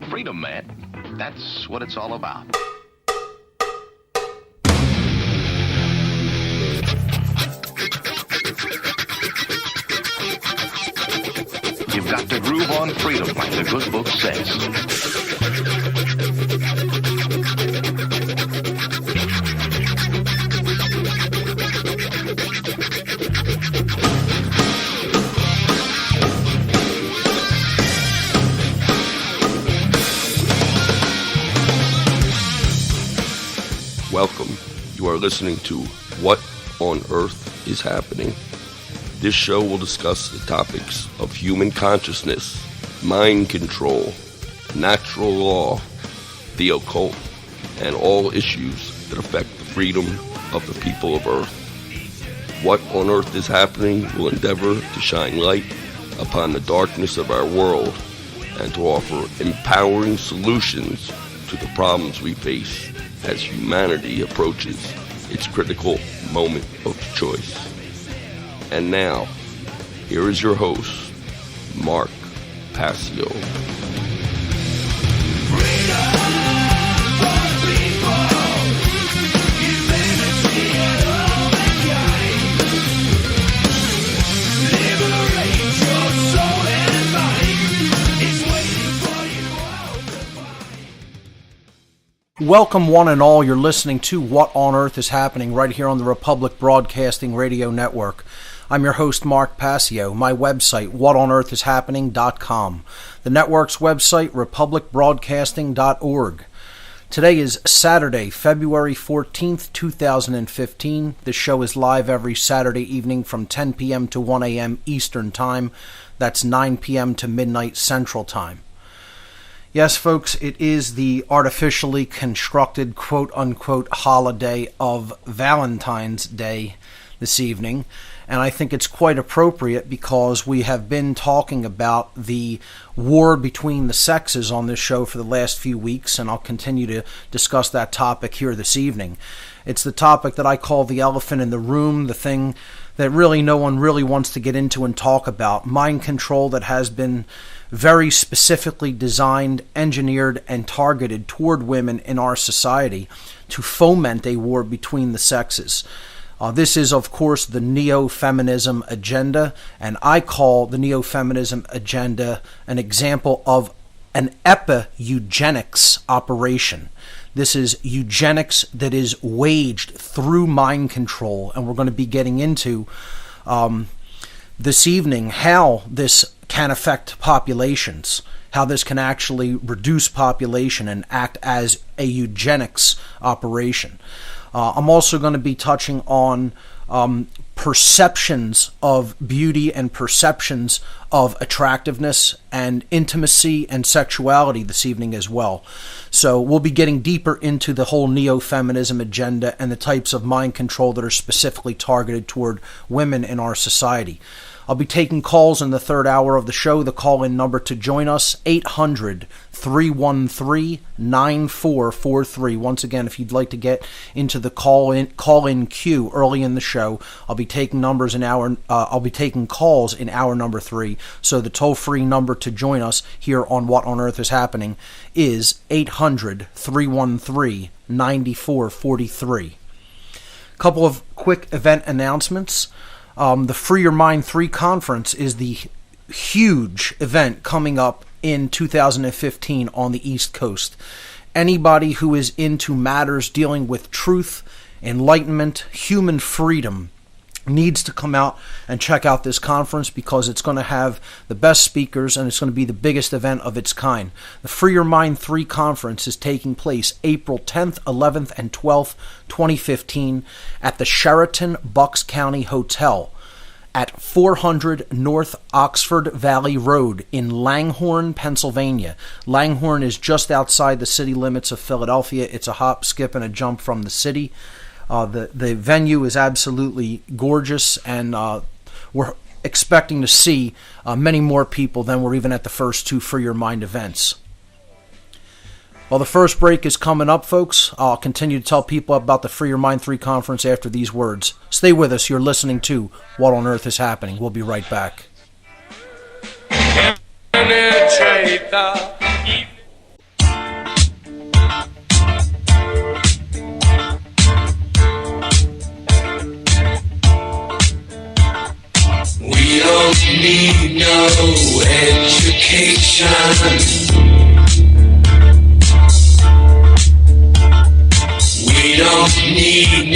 Freedom, man. That's what it's all about. You've got to groove on freedom, like the good book says. Welcome. You are listening to What on Earth is Happening. This show will discuss the topics of human consciousness, mind control, natural law, the occult, and all issues that affect the freedom of the people of Earth. What on Earth is Happening will endeavor to shine light upon the darkness of our world and to offer empowering solutions to the problems we face as humanity approaches its critical moment of choice. And now, here is your host, Mark Passio. Welcome one and all. You're listening to What on Earth is Happening right here on the Republic Broadcasting Radio Network. I'm your host, Mark Passio. My website, whatonearthishappening.com. The network's website, republicbroadcasting.org. Today is Saturday, February 14th, 2015. This show is live every Saturday evening from 10 p.m. to 1 a.m. Eastern Time. That's 9 p.m. to midnight Central Time. Yes, folks, it is the artificially constructed quote-unquote holiday of Valentine's Day this evening, and I think it's quite appropriate because we have been talking about the war between the sexes on this show for the last few weeks, and I'll continue to discuss that topic here this evening. It's the topic that I call the elephant in the room, the thing that really no one really wants to get into and talk about, mind control that has been very specifically designed, engineered, and targeted toward women in our society to foment a war between the sexes. This is, of course, the Neo-Feminism Agenda, and I call the Neo-Feminism Agenda an example of an Epi-Eugenics operation. This is eugenics that is waged through mind control, and we're going to be getting into this evening how this can affect populations, how this can actually reduce population and act as a eugenics operation. I'm also going to be touching on perceptions of beauty and perceptions of attractiveness and intimacy and sexuality this evening as well. So we'll be getting deeper into the whole neo-feminism agenda and the types of mind control that are specifically targeted toward women in our society. I'll be taking calls in the third hour of the show. The call-in number to join us, 800-313-9443. Once again, if you'd like to get into the call-in queue early in the show, I'll be taking calls in hour number 3. So the toll-free number to join us here on What on Earth is Happening is 800-313-9443. Couple of quick event announcements. The Free Your Mind 3 conference is the huge event coming up in 2015 on the East Coast. Anybody who is into matters dealing with truth, enlightenment, human freedom needs to come out and check out this conference because it's going to have the best speakers and it's going to be the biggest event of its kind. The Free Your Mind 3 conference is taking place April 10th, 11th, and 12th, 2015 at the Sheraton Bucks County Hotel at 400 North Oxford Valley Road in Langhorne, Pennsylvania. Langhorne is just outside the city limits of Philadelphia. It's a hop, skip, and a jump from the city. The venue is absolutely gorgeous, and we're expecting to see many more people than were even at the first two Free Your Mind events. Well, the first break is coming up, folks. I'll continue to tell people about the Free Your Mind 3 conference after these words. Stay with us. You're listening to What on Earth is Happening. We'll be right back.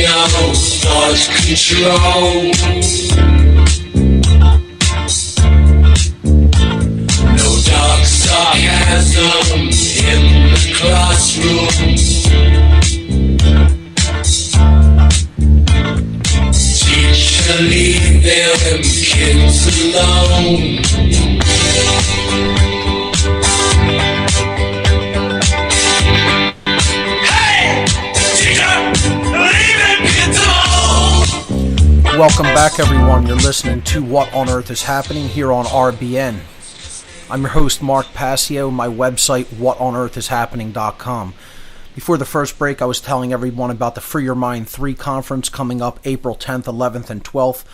no thought control. No dark sarcasm in the classroom. Teacher, leave them kids alone. Welcome back, everyone. You're listening to What on Earth is Happening here on RBN. I'm your host, Mark Passio. My website, whatonearthishappening.com. Before the first break, I was telling everyone about the Free Your Mind 3 conference coming up April 10th, 11th, and 12th,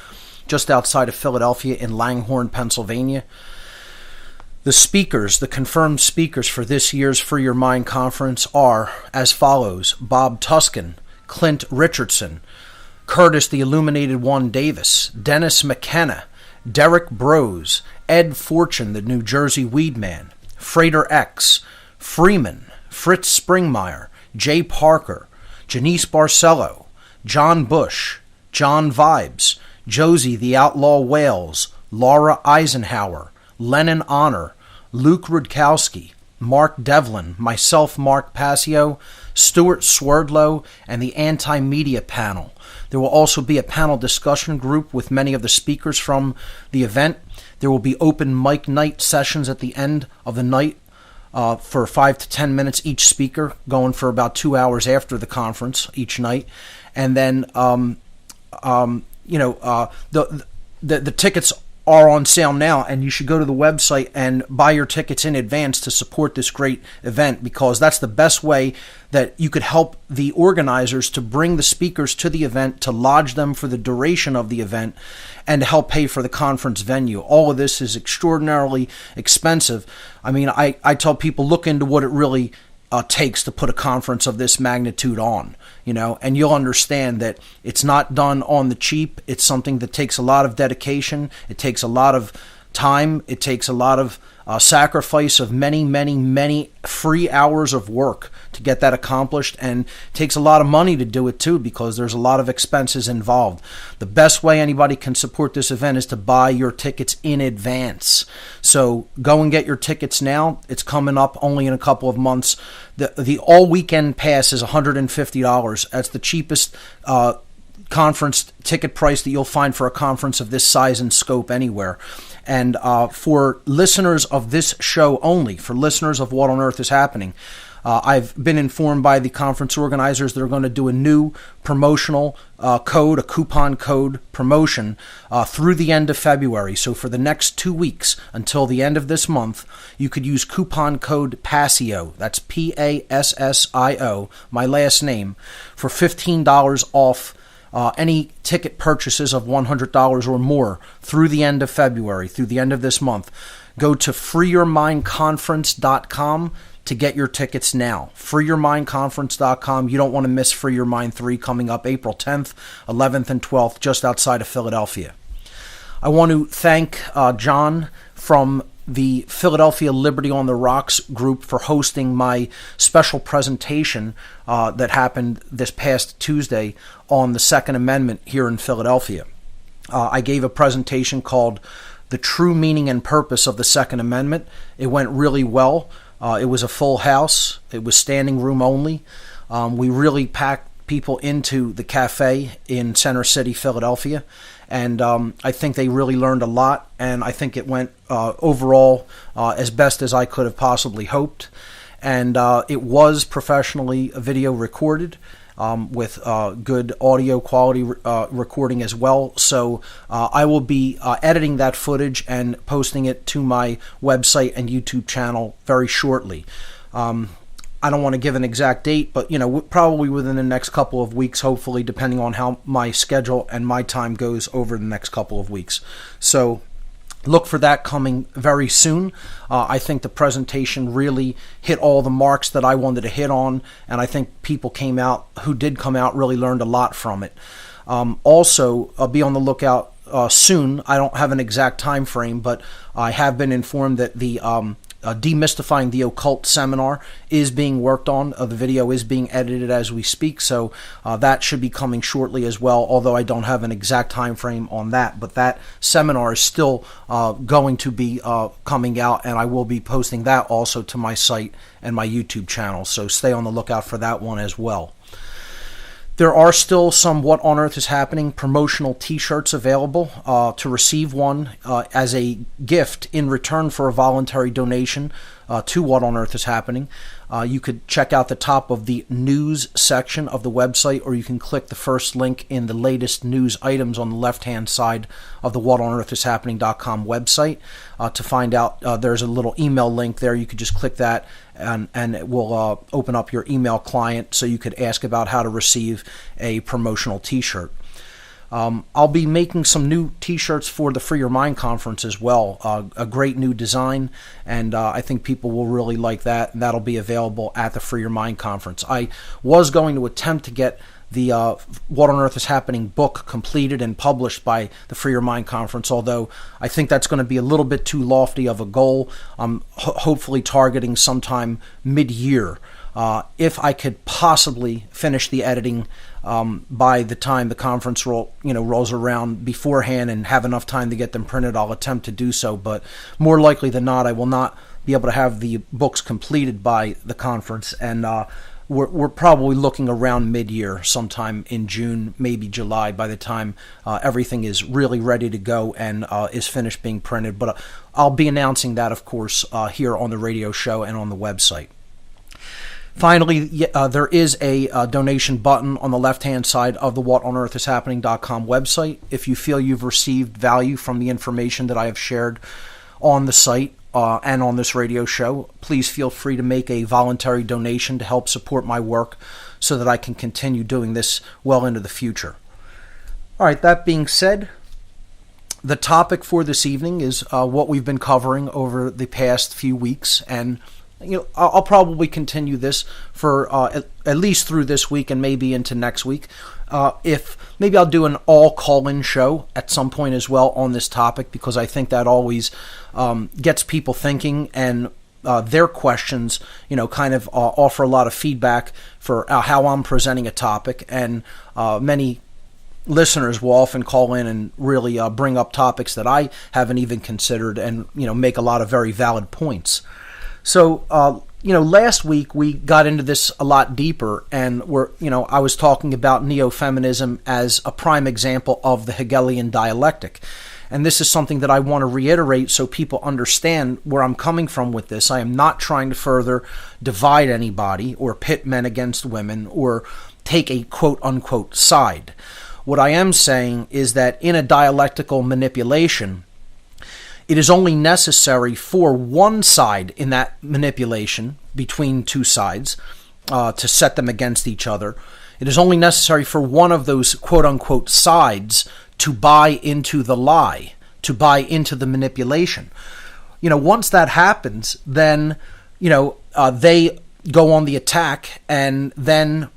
just outside of Philadelphia in Langhorne, Pennsylvania. The speakers, the confirmed speakers for this year's Free Your Mind conference are as follows: Bob Tuskin, Clint Richardson, Curtis the Illuminated One Davis, Dennis McKenna, Derek Brose, Ed Fortune, the New Jersey Weed Man, Frater X, Freeman, Fritz Springmeyer, Jay Parker, Janice Barcelo, John Bush, John Vibes, Josie the Outlaw Wales, Laura Eisenhower, Lennon Honor, Luke Rudkowski, Mark Devlin, myself, Mark Passio, Stuart Swerdlow, and the Anti-Media Panel. There will also be a panel discussion group with many of the speakers from the event. There will be open mic night sessions at the end of the night for 5 to 10 minutes each speaker, going for about 2 hours after the conference each night. And then, the tickets are on sale now, and you should go to the website and buy your tickets in advance to support this great event, because that's the best way that you could help the organizers to bring the speakers to the event, to lodge them for the duration of the event, and to help pay for the conference venue. All of this is extraordinarily expensive. I mean, I tell people, look into what it really takes to put a conference of this magnitude on, and you'll understand that it's not done on the cheap. It's something that takes a lot of dedication. It takes a lot of time. It takes a lot of sacrifice of many, many, many free hours of work to get that accomplished, and it takes a lot of money to do it too, because there's a lot of expenses involved. The best way anybody can support this event is to buy your tickets in advance. So go and get your tickets now. It's coming up only in a couple of months. The all weekend pass is $150. That's the cheapest conference ticket price that you'll find for a conference of this size and scope anywhere. And for listeners of this show only, for listeners of What on Earth is Happening, I've been informed by the conference organizers they're going to do a new promotional code, a coupon code promotion through the end of February. So for the next 2 weeks until the end of this month, you could use coupon code Passio, that's Passio, my last name, for $15 off any ticket purchases of $100 or more through the end of February, through the end of this month. Go to freeyourmindconference.com to get your tickets now. freeyourmindconference.com. You don't want to miss Free Your Mind 3 coming up April 10th, 11th, and 12th, just outside of Philadelphia. I want to thank John from the Philadelphia Liberty on the Rocks group for hosting my special presentation that happened this past Tuesday on the Second Amendment here in Philadelphia. I gave a presentation called The True Meaning and Purpose of the Second Amendment. It went really well. It was a full house. It was standing room only. We really packed people into the cafe in Center City, Philadelphia. And I think they really learned a lot, and I think it went overall as best as I could have possibly hoped. And it was professionally video recorded with good audio quality recording as well. So I will be editing that footage and posting it to my website and YouTube channel very shortly. I don't want to give an exact date, but probably within the next couple of weeks, hopefully, depending on how my schedule and my time goes over the next couple of weeks. So look for that coming very soon. I think the presentation really hit all the marks that I wanted to hit on, and I think people who did come out really learned a lot from it. Also, be on the lookout soon. I don't have an exact time frame, but I have been informed that the Demystifying the Occult seminar is being worked on. The video is being edited as we speak, so that should be coming shortly as well, although I don't have an exact time frame on that. But that seminar is still going to be coming out, and I will be posting that also to my site and my YouTube channel, so stay on the lookout for that one as well. There are still some What on Earth is Happening promotional t-shirts available. To receive one as a gift in return for a voluntary donation to What on Earth is Happening, you could check out the top of the news section of the website, or you can click the first link in the latest news items on the left-hand side of the whatonearthishappening.com website. To find out, there's a little email link there. You could just click that, and it will open up your email client so you could ask about how to receive a promotional t-shirt. I'll be making some new t-shirts for the Free Your Mind conference as well. A great new design, and I think people will really like that. And that'll be available at the Free Your Mind conference. I was going to attempt to get the What on Earth is Happening book completed and published by the Free Your Mind conference, although I think that's going to be a little bit too lofty of a goal. I'm hopefully targeting sometime mid-year. If I could possibly finish the editing by the time the conference rolls around beforehand and have enough time to get them printed, I'll attempt to do so. But more likely than not, I will not be able to have the books completed by the conference, and we're probably looking around mid-year, sometime in June, maybe July, by the time everything is really ready to go and is finished being printed. But I'll be announcing that, of course, here on the radio show and on the website. Finally, there is a donation button on the left-hand side of the whatonearthishappening.com website. If you feel you've received value from the information that I have shared on the site and on this radio show, please feel free to make a voluntary donation to help support my work so that I can continue doing this well into the future. All right, that being said, the topic for this evening is what we've been covering over the past few weeks, and I'll probably continue this for at least through this week and maybe into next week. If maybe I'll do an all call-in show at some point as well on this topic, because I think that always gets people thinking, and their questions, kind of offer a lot of feedback for how I'm presenting a topic, and many listeners will often call in and really bring up topics that I haven't even considered, and make a lot of very valid points. So, last week we got into this a lot deeper, and I was talking about Neo-Feminism as a prime example of the Hegelian Dialectic. And this is something that I want to reiterate so people understand where I'm coming from with this. I am not trying to further divide anybody or pit men against women or take a quote-unquote side. What I am saying is that in a dialectical manipulation, it is only necessary for one side in that manipulation between two sides to set them against each other. It is only necessary for one of those quote-unquote sides to buy into the lie, to buy into the manipulation. Once that happens, then, they go on the attack, and then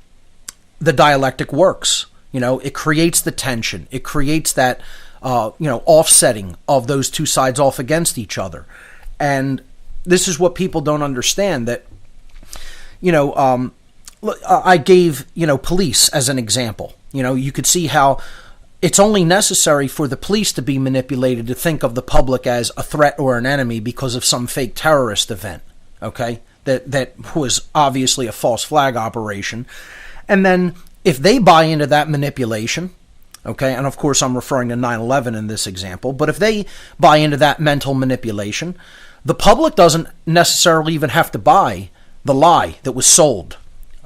the dialectic works. It creates the tension. It creates that offsetting of those two sides off against each other. And this is what people don't understand, that, I gave, police as an example. You could see how it's only necessary for the police to be manipulated to think of the public as a threat or an enemy because of some fake terrorist event, okay, that was obviously a false flag operation. And then if they buy into that manipulation, okay, and of course I'm referring to 9/11 in this example, but if they buy into that mental manipulation, the public doesn't necessarily even have to buy the lie that was sold,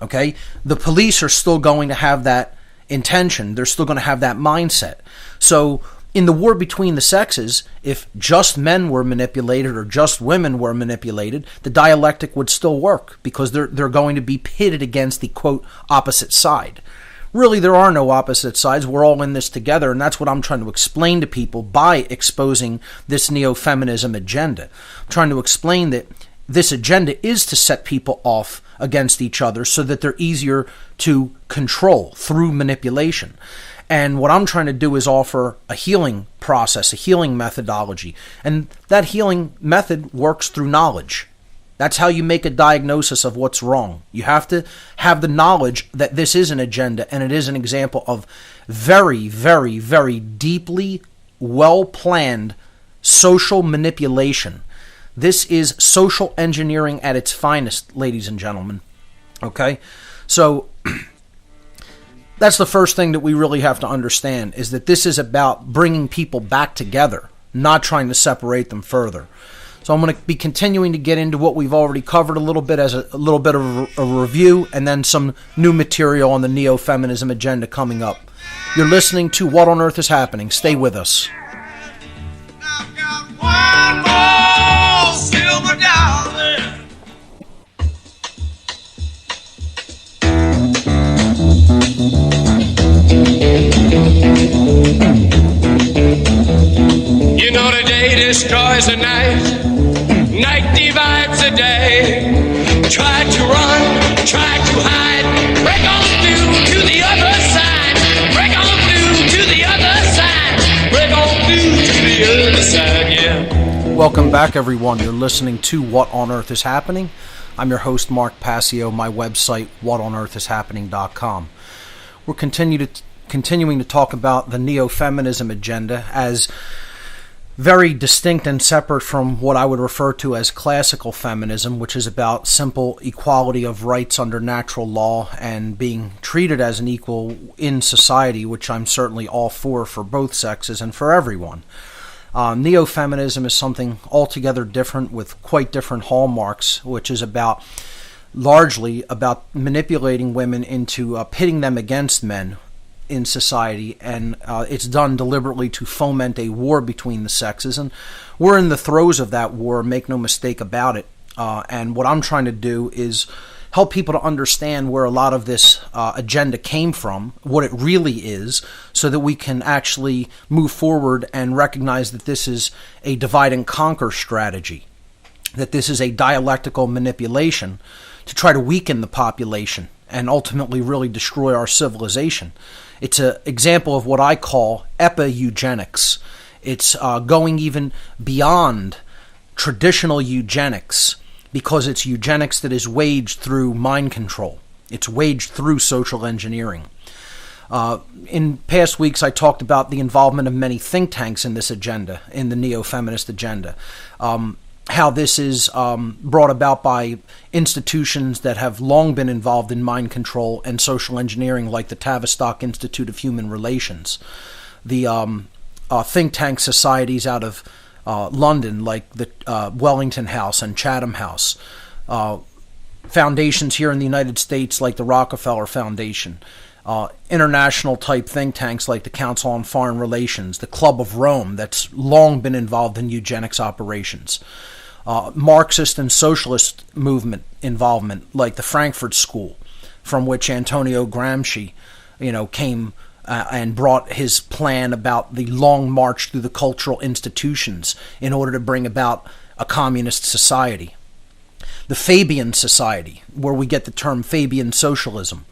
okay? The police are still going to have that intention. They're still going to have that mindset. So in the war between the sexes, if just men were manipulated or just women were manipulated, the dialectic would still work, because they're going to be pitted against the quote opposite side. Really, there are no opposite sides. We're all in this together, and that's what I'm trying to explain to people by exposing this Neo-Feminism agenda. I'm trying to explain that this agenda is to set people off against each other so that they're easier to control through manipulation. And what I'm trying to do is offer a healing process, a healing methodology. And that healing method works through knowledge. That's how you make a diagnosis of what's wrong. You have to have the knowledge that this is an agenda, and it is an example of very, very, very deeply well-planned social manipulation. This is social engineering at its finest, ladies and gentlemen. Okay? So that's the first thing that we really have to understand, is that this is about bringing people back together, not trying to separate them further. So I'm going to be continuing to get into what we've already covered a little bit as a little bit of a review, and then some new material on the Neo-Feminism Agenda coming up. You're listening to What on Earth is Happening. Stay with us. I've got one more silver dollar. You know the day destroys the night, night divides the day. Try to run, try to hide, break on through to the other side, break on through to the other side, break on through to the other side, yeah. Welcome back, everyone. You're listening to What on Earth is Happening. I'm your host, Mark Passio. My website, whatonearthishappening.com. We're continuing to talk about the Neo-Feminism Agenda as very distinct and separate from what I would refer to as classical feminism, which is about simple equality of rights under natural law and being treated as an equal in society, which I'm certainly all for both sexes and for everyone. Neo-feminism is something altogether different with quite different hallmarks, which is largely about manipulating women into pitting them against men in society, and it's done deliberately to foment a war between the sexes, and we're in the throes of that war, make no mistake about it. And what I'm trying to do is help people to understand where a lot of this agenda came from, what it really is, so that we can actually move forward and recognize that this is a divide and conquer strategy, that this is a dialectical manipulation to try to weaken the population and ultimately really destroy our civilization. It's an example of what I call Epi-Eugenics. It's going even beyond traditional eugenics, because it's eugenics that is waged through mind control. It's waged through social engineering. In past weeks, I talked about the involvement of many think tanks in this agenda, in the Neo-Feminist Agenda. How this is brought about by institutions that have long been involved in mind control and social engineering, like the Tavistock Institute of Human Relations, the think tank societies out of London, like the Wellington House and Chatham House, foundations here in the United States like the Rockefeller Foundation, international type think tanks like the Council on Foreign Relations, the Club of Rome, that's long been involved in eugenics operations. Marxist and socialist movement involvement, like the Frankfurt School, from which Antonio Gramsci, came and brought his plan about the long march through the cultural institutions in order to bring about a communist society. The Fabian Society, where we get the term Fabian socialism,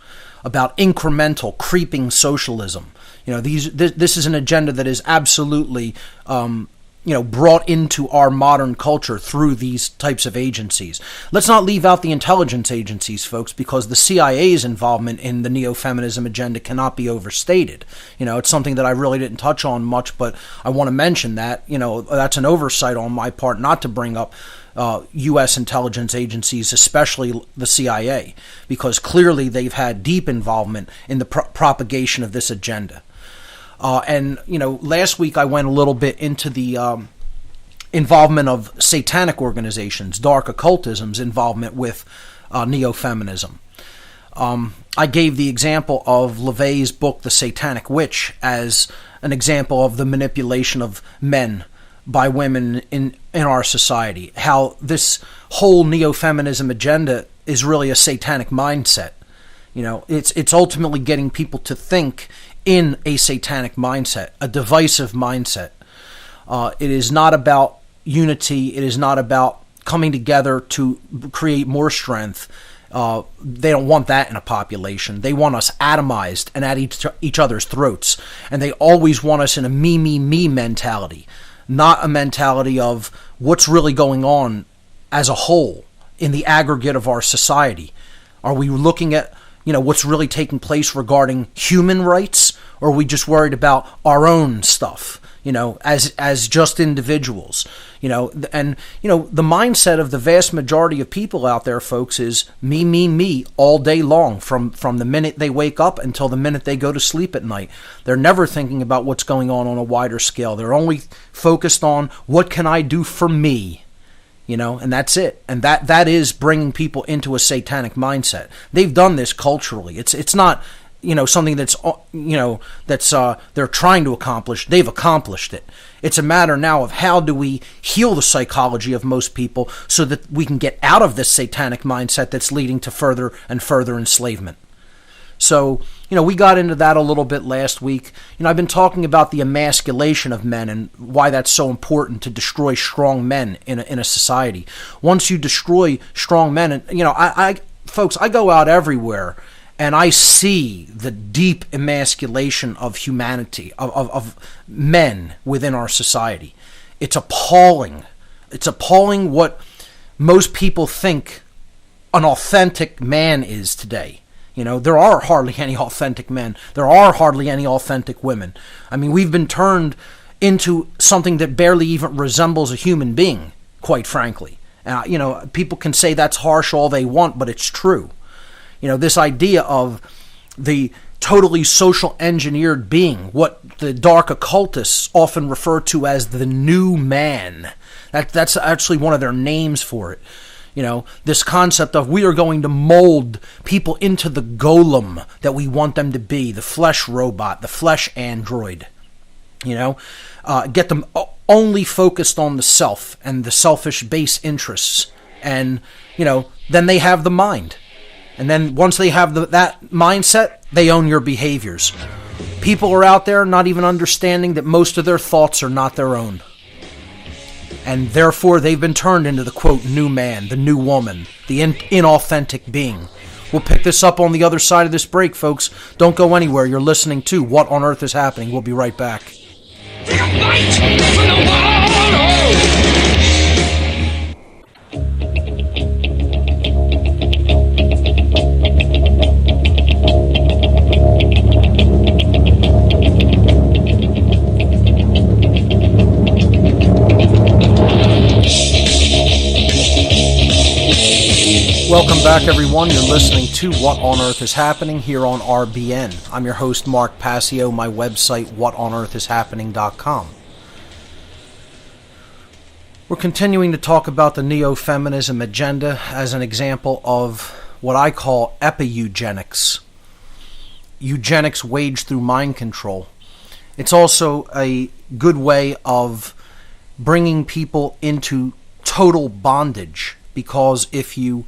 about incremental, creeping socialism. This is an agenda that is absolutely brought into our modern culture through these types of agencies. Let's not leave out the intelligence agencies, folks, because the CIA's involvement in the Neo-Feminism Agenda cannot be overstated. It's something that I really didn't touch on much, but I want to mention that, that's an oversight on my part not to bring up U.S. intelligence agencies, especially the CIA, because clearly they've had deep involvement in the propagation of this agenda. Last week I went a little bit into the involvement of satanic organizations, dark occultism's involvement with neo-feminism. I gave the example of LaVey's book, The Satanic Witch, as an example of the manipulation of men by women in our society. How this whole neo-feminism agenda is really a satanic mindset. It's ultimately getting people to think in a satanic mindset, a divisive mindset. It is not about unity. It is not about coming together to create more strength They don't want that in a population. They want us atomized and at each other's throats. And they always want us in a me, me, me mentality, not a mentality of what's really going on as a whole in the aggregate of our society. Are we looking at, what's really taking place regarding human rights, or are we just worried about our own stuff, as just individuals? The mindset of the vast majority of people out there, folks, is me, me, me all day long, from the minute they wake up until the minute they go to sleep at night. They're never thinking about what's going on a wider scale. They're only focused on what can I do for me, and that's it. And that is bringing people into a satanic mindset. They've done this culturally. It's not, something that's, they're trying to accomplish. They've accomplished it. It's a matter now of how do we heal the psychology of most people so that we can get out of this satanic mindset that's leading to further and further enslavement. So, we got into that a little bit last week. I've been talking about the emasculation of men and why that's so important to destroy strong men in a society. Once you destroy strong men, and folks, I go out everywhere and I see the deep emasculation of humanity, of men within our society. It's appalling. It's appalling what most people think an authentic man is today. There are hardly any authentic men. There are hardly any authentic women. I mean, we've been turned into something that barely even resembles a human being, quite frankly. People can say that's harsh all they want, but it's true. This idea of the totally social engineered being, what the dark occultists often refer to as the new man. That's actually one of their names for it. This concept of we are going to mold people into the golem that we want them to be, the flesh robot, the flesh android. Get them only focused on the self and the selfish base interests. And, then they have the mind. And then once they have that mindset, they own your behaviors. People are out there not even understanding that most of their thoughts are not their own. And therefore, they've been turned into the, quote, new man, the new woman, the inauthentic being. We'll pick this up on the other side of this break, folks. Don't go anywhere. You're listening to What on Earth is Happening. We'll be right back. Welcome back, everyone. You're listening to What on Earth is Happening here on RBN. I'm your host, Mark Passio. My website, whatonearthishappening.com. We're continuing to talk about the Neo-Feminism Agenda as an example of what I call Epi-Eugenics. Eugenics waged through mind control. It's also a good way of bringing people into total bondage, because if you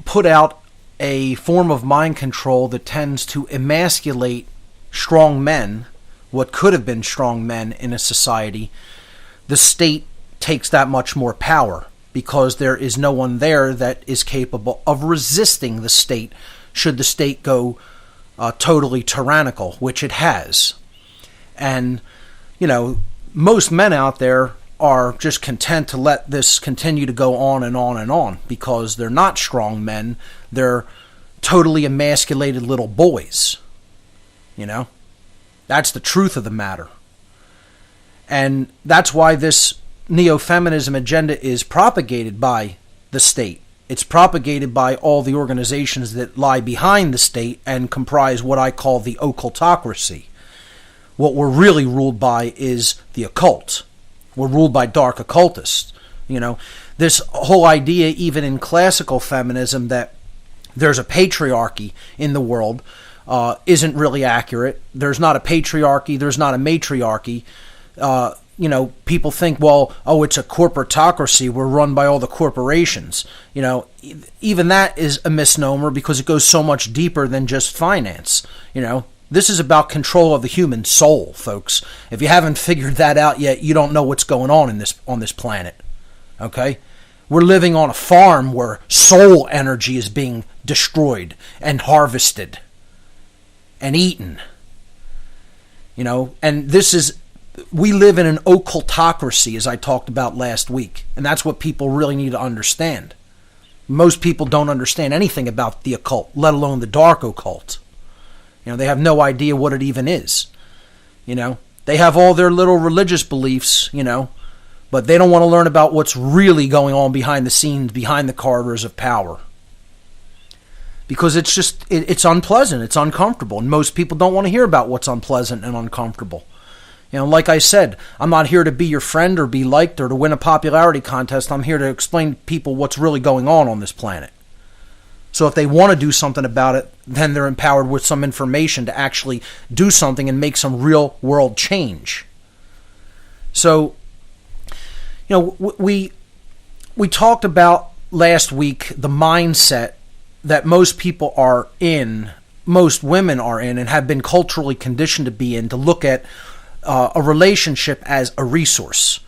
put out a form of mind control that tends to emasculate strong men, what could have been strong men in a society, the state takes that much more power, because there is no one there that is capable of resisting the state should the state go totally tyrannical, which it has. And, most men out there are just content to let this continue to go on and on and on, because they're not strong men. They're totally emasculated little boys. That's the truth of the matter. And that's why this Neo-Feminism agenda is propagated by the state. It's propagated by all the organizations that lie behind the state and comprise what I call the Occultocracy. What we're really ruled by is the occult. We're ruled by dark occultists. This whole idea, even in classical feminism, that there's a patriarchy in the world isn't really accurate. There's not a patriarchy. There's not a matriarchy. People think, it's a corporatocracy. We're run by all the corporations. Even that is a misnomer, because it goes so much deeper than just finance. This is about control of the human soul, folks. If you haven't figured that out yet, you don't know what's going on on this planet. Okay? We're living on a farm where soul energy is being destroyed and harvested and eaten. And we live in an occultocracy, as I talked about last week. And that's what people really need to understand. Most people don't understand anything about the occult, let alone the dark occult. They have no idea what it even is. They have all their little religious beliefs, but they don't want to learn about what's really going on behind the scenes, behind the corridors of power. Because it's unpleasant, it's uncomfortable, and most people don't want to hear about what's unpleasant and uncomfortable. Like I said, I'm not here to be your friend or be liked or to win a popularity contest. I'm here to explain to people what's really going on this planet. So if they want to do something about it, then they're empowered with some information to actually do something and make some real world change. So, we talked about last week the mindset that most people are in, most women are in, and have been culturally conditioned to be in, to look at a relationship as a resource,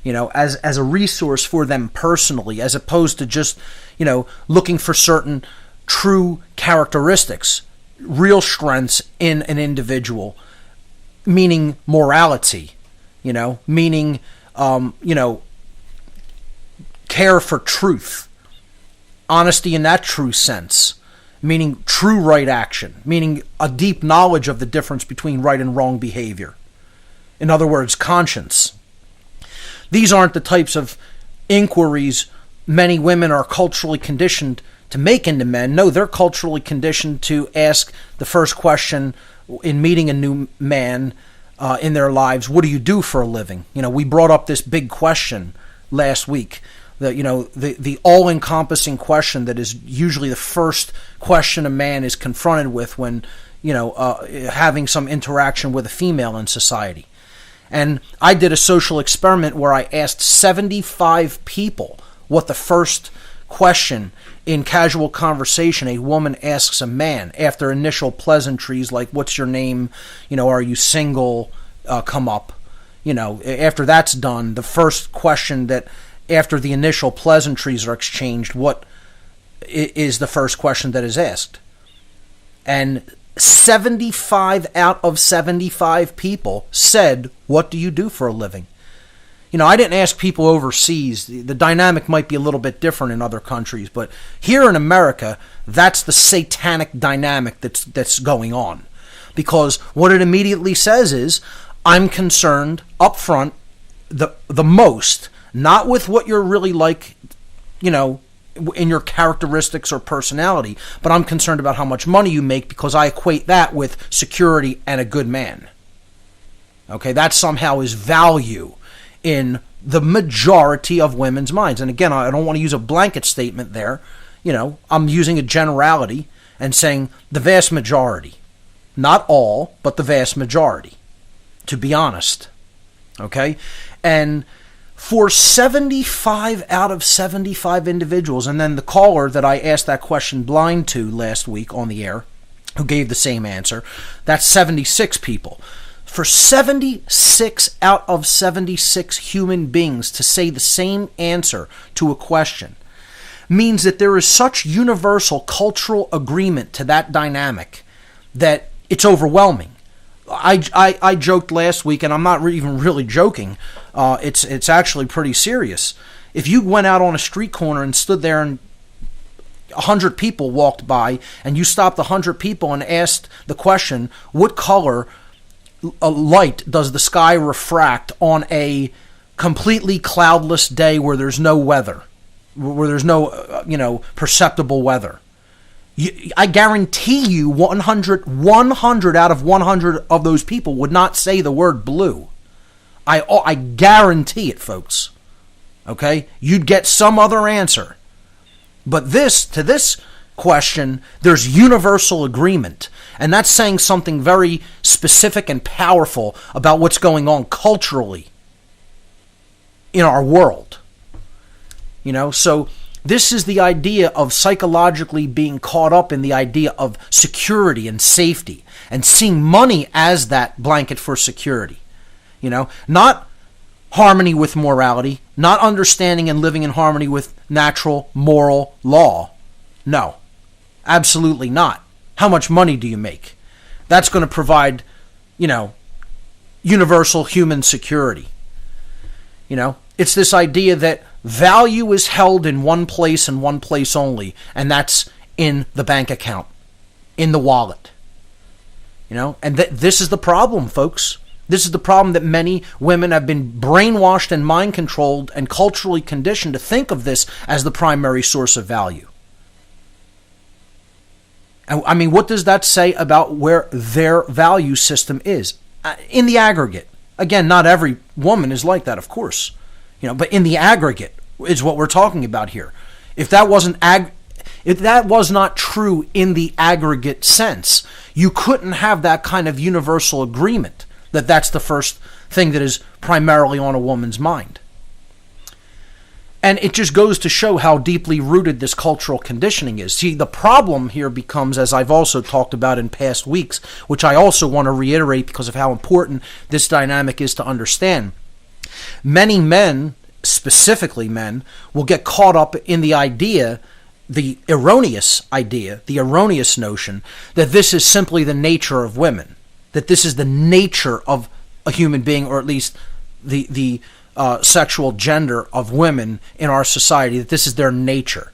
as a resource for them personally, as opposed to just, looking for certain true characteristics, real strengths in an individual, meaning morality, meaning, care for truth, honesty in that true sense, meaning true right action, meaning a deep knowledge of the difference between right and wrong behavior. In other words, conscience. These aren't the types of inquiries many women are culturally conditioned to make into men. No, they're culturally conditioned to ask the first question in meeting a new man in their lives: what do you do for a living? We brought up this big question last week. The all-encompassing question that is usually the first question a man is confronted with when, having some interaction with a female in society. And I did a social experiment where I asked 75 people what the first question in casual conversation a woman asks a man after initial pleasantries like, what's your name, are you single, come up. After that's done, the first question that, after the initial pleasantries are exchanged, what is the first question that is asked? And 75 out of 75 people said, what do you do for a living? I didn't ask people overseas. The dynamic might be a little bit different in other countries, but here in America, that's the satanic dynamic that's going on. Because what it immediately says is, I'm concerned up front the most, not with what you're really like, in your characteristics or personality, but I'm concerned about how much money you make, because I equate that with security and a good man. Okay, that somehow is value in the majority of women's minds. And again, I don't want to use a blanket statement there. I'm using a generality and saying the vast majority. Not all, but the vast majority, to be honest. Okay? And for 75 out of 75 individuals, and then the caller that I asked that question blind to last week on the air, who gave the same answer, that's 76 people. For 76 out of 76 human beings to say the same answer to a question means that there is such universal cultural agreement to that dynamic that it's overwhelming. I joked last week, and I'm not even really joking. It's actually pretty serious. If you went out on a street corner and stood there and 100 people walked by, and you stopped 100 people and asked the question, what color light does the sky refract on a completely cloudless day where there's no weather, where there's no perceptible weather? I guarantee you 100 out of 100 of those people would not say the word blue. I guarantee it, folks. Okay? You'd get some other answer. But to this question, there's universal agreement. And that's saying something very specific and powerful about what's going on culturally in our world. So this is the idea of psychologically being caught up in the idea of security and safety and seeing money as that blanket for security. Not harmony with morality, not understanding and living in harmony with natural moral law. No, absolutely not. How much money do you make? That's going to provide, universal human security. It's this idea that value is held in one place and one place only, and that's in the bank account, in the wallet. And this is the problem, folks. This is the problem, that many women have been brainwashed and mind controlled and culturally conditioned to think of this as the primary source of value. And I mean, what does that say about where their value system is? In the aggregate. Again, not every woman is like that, of course. But in the aggregate is what we're talking about here. If that was not true in the aggregate sense, you couldn't have that kind of universal agreement that that's the first thing that is primarily on a woman's mind. And it just goes to show how deeply rooted this cultural conditioning is. See, the problem here becomes, as I've also talked about in past weeks, which I also want to reiterate because of how important this dynamic is to understand. Many men, specifically men, will get caught up in the idea, the erroneous notion that this is simply the nature of women, that this is the nature of a human being, or at least the sexual gender of women in our society, that this is their nature.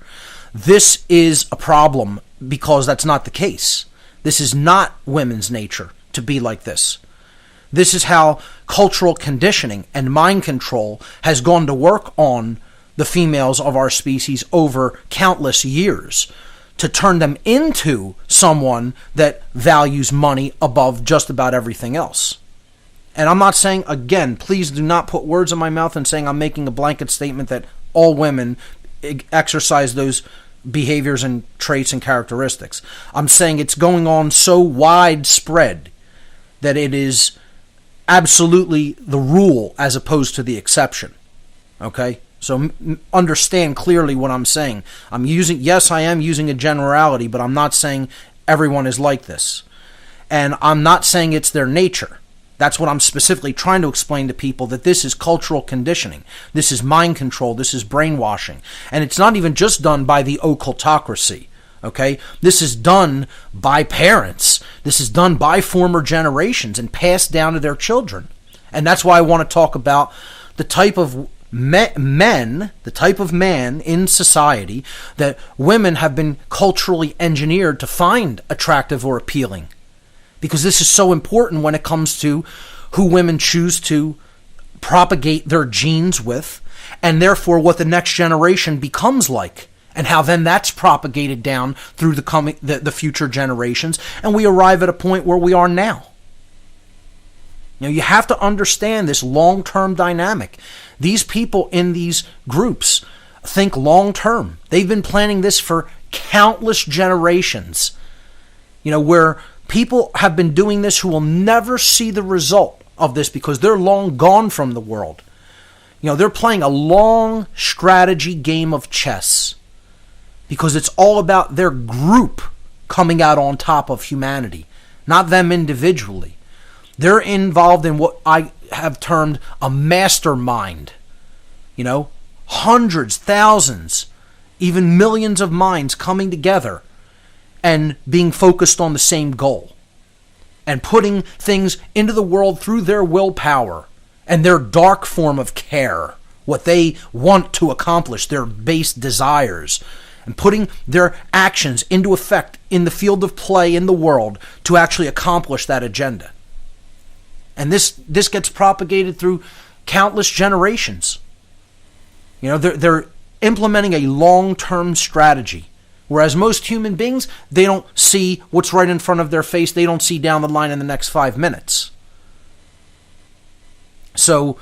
This is a problem because that's not the case. This is not women's nature to be like this. This is how cultural conditioning and mind control has gone to work on the females of our species over countless years, to turn them into someone that values money above just about everything else. And I'm not saying, again, please do not put words in my mouth and saying I'm making a blanket statement that all women exercise those behaviors and traits and characteristics. I'm saying it's going on so widespread that it is absolutely the rule as opposed to the exception. Okay? So understand clearly what I'm saying. I am using a generality, but I'm not saying everyone is like this. And I'm not saying it's their nature. That's what I'm specifically trying to explain to people, that this is cultural conditioning. This is mind control. This is brainwashing. And it's not even just done by the occultocracy. Okay? This is done by parents. This is done by former generations and passed down to their children. And that's why I want to talk about the type of the type of man in society that women have been culturally engineered to find attractive or appealing. Because this is so important when it comes to who women choose to propagate their genes with, and therefore what the next generation becomes like, and how then that's propagated down through the future generations, and we arrive at a point where we are now. You have to understand this long-term dynamic. These people in these groups think long-term. They've been planning this for countless generations. Where people have been doing this who will never see the result of this because they're long gone from the world. They're playing a long strategy game of chess because it's all about their group coming out on top of humanity, not them individually. They're involved in what I have termed a mastermind. Hundreds, thousands, even millions of minds coming together and being focused on the same goal and putting things into the world through their willpower and their dark form of care, what they want to accomplish, their base desires, and putting their actions into effect in the field of play in the world to actually accomplish that agenda. And this gets propagated through countless generations. They're implementing a long-term strategy. Whereas most human beings, they don't see what's right in front of their face. They don't see down the line in the next 5 minutes. So,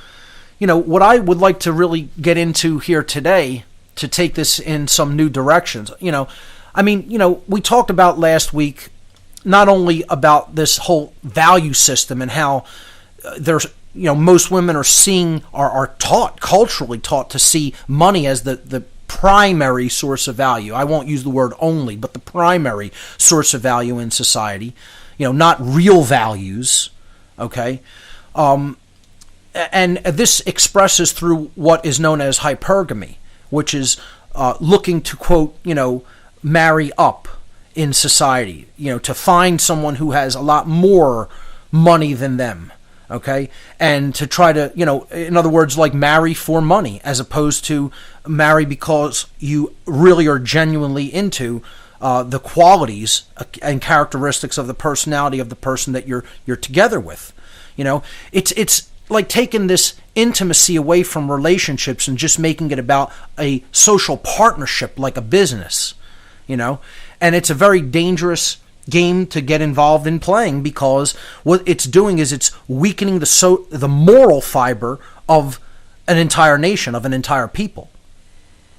what I would like to really get into here today to take this in some new directions, we talked about last week not only about this whole value system and how there's, most women are culturally taught to see money as the primary source of value. I won't use the word only, but the primary source of value in society, not real values, okay? And this expresses through what is known as hypergamy, which is looking to, quote, marry up in society, to find someone who has a lot more money than them, okay? And to try to, in other words, like marry for money, as opposed to marry because you really are genuinely into the qualities and characteristics of the personality of the person that you're together with. It's like taking this intimacy away from relationships and just making it about a social partnership, like a business, and it's a very dangerous game to get involved in playing, because what it's doing is it's weakening the moral fiber of an entire nation, of an entire people.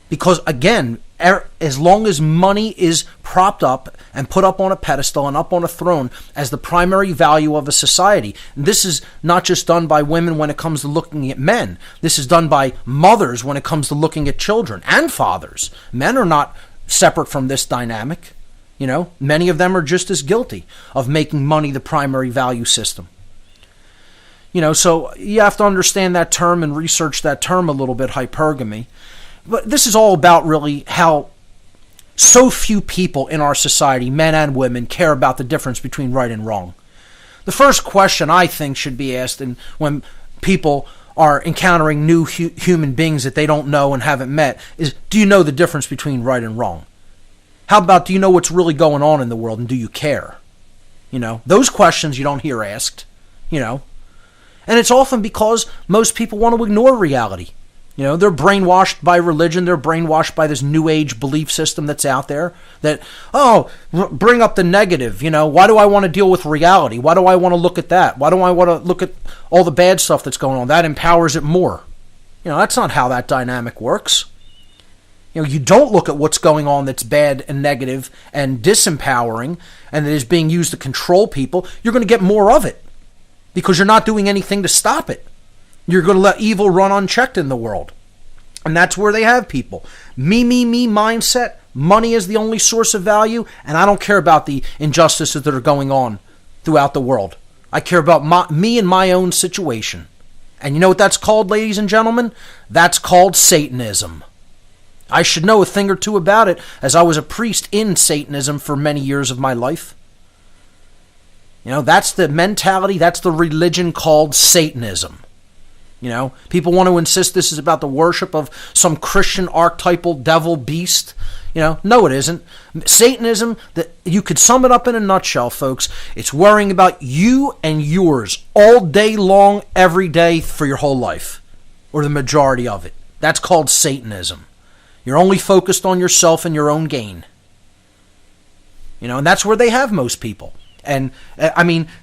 Because again, as long as money is propped up and put up on a pedestal and up on a throne as the primary value of a society, and this is not just done by women when it comes to looking at men. This is done by mothers when it comes to looking at children, and fathers. Men are not separate from this dynamic. Many of them are just as guilty of making money the primary value system. So you have to understand that term and research that term a little bit, hypergamy. But this is all about really how so few people in our society, men and women, care about the difference between right and wrong. The first question I think should be asked when people are encountering new human beings that they don't know and haven't met is, do you know the difference between right and wrong? How about, do you know what's really going on in the world, and do you care? Those questions you don't hear asked, And it's often because most people want to ignore reality. They're brainwashed by religion. They're brainwashed by this new age belief system that's out there that, bring up the negative. Why do I want to deal with reality? Why do I want to look at that? Why do I want to look at all the bad stuff that's going on? That empowers it more. That's not how that dynamic works. You don't look at what's going on that's bad and negative and disempowering and that is being used to control people. You're going to get more of it because you're not doing anything to stop it. You're going to let evil run unchecked in the world. And that's where they have people. Me mindset. Money is the only source of value. And I don't care about the injustices that are going on throughout the world. I care about me and my own situation. And you know what that's called, ladies and gentlemen? That's called Satanism. I should know a thing or two about it, as I was a priest in Satanism for many years of my life. That's the mentality. That's the religion called Satanism. People want to insist this is about the worship of some Christian archetypal devil beast. No, it isn't. Satanism, you could sum it up in a nutshell, folks. It's worrying about you and yours all day long, every day for your whole life, or the majority of it. That's called Satanism. You're only focused on yourself and your own gain. And that's where they have most people. And,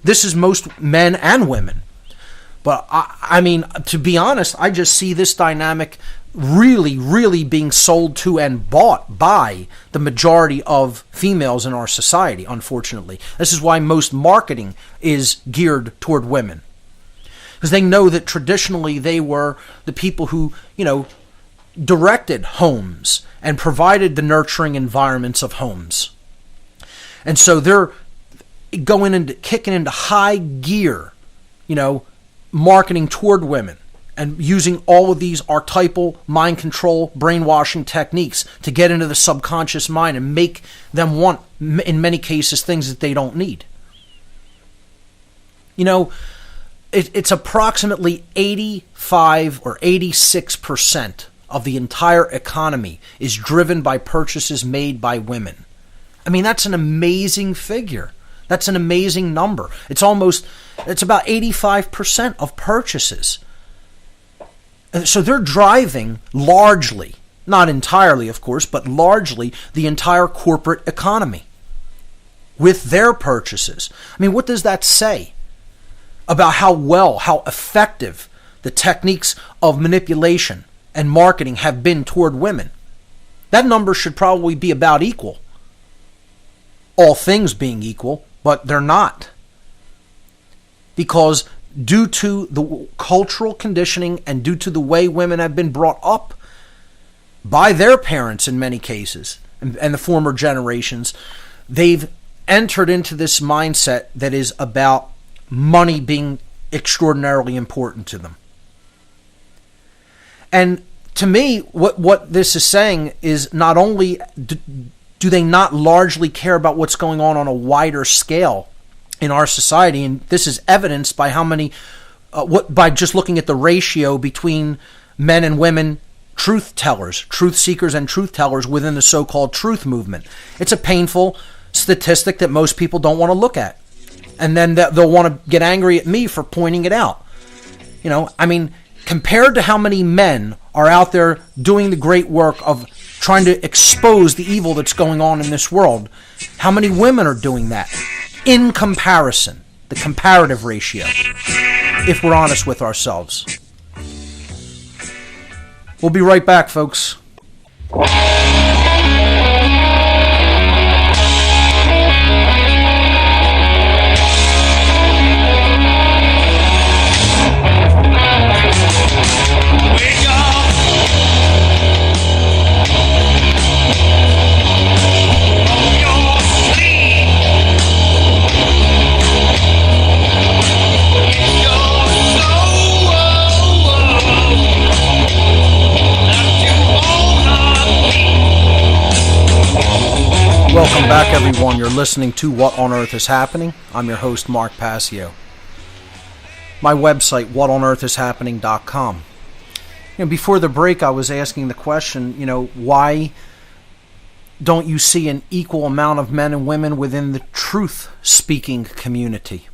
this is most men and women. But, to be honest, I just see this dynamic really, really being sold to and bought by the majority of females in our society, unfortunately. This is why most marketing is geared toward women. Because they know that traditionally they were the people who, directed homes and provided the nurturing environments of homes. And so they're kicking into high gear, marketing toward women and using all of these archetypal mind control brainwashing techniques to get into the subconscious mind and make them want, in many cases, things that they don't need. It's approximately 85 or 86% of the entire economy is driven by purchases made by women. That's an amazing figure. That's an amazing number. It's about 85% of purchases. So they're driving largely, not entirely of course, but largely the entire corporate economy with their purchases. What does that say about how effective the techniques of manipulation and marketing have been toward women? That number should probably be about equal. All things being equal, but they're not. Because due to the cultural conditioning and due to the way women have been brought up by their parents in many cases, and the former generations, they've entered into this mindset that is about money being extraordinarily important to them. And to me, what this is saying is not only do they not largely care about what's going on a wider scale in our society, and this is evidenced by how many, by just looking at the ratio between men and women truth tellers, truth seekers and truth tellers within the so-called truth movement. It's a painful statistic that most people don't want to look at. And then they'll want to get angry at me for pointing it out. You know, I mean, compared to how many men are out there doing the great work of trying to expose the evil that's going on in this world, how many women are doing that? In comparison, the comparative ratio, if we're honest with ourselves. We'll be right back, folks. Welcome back, everyone. You're listening to What on Earth is Happening. I'm your host, Mark Passio. My website, whatonearthishappening.com. You know, before the break, I was asking the question, you know, why don't you see an equal amount of men and women within the truth-speaking community?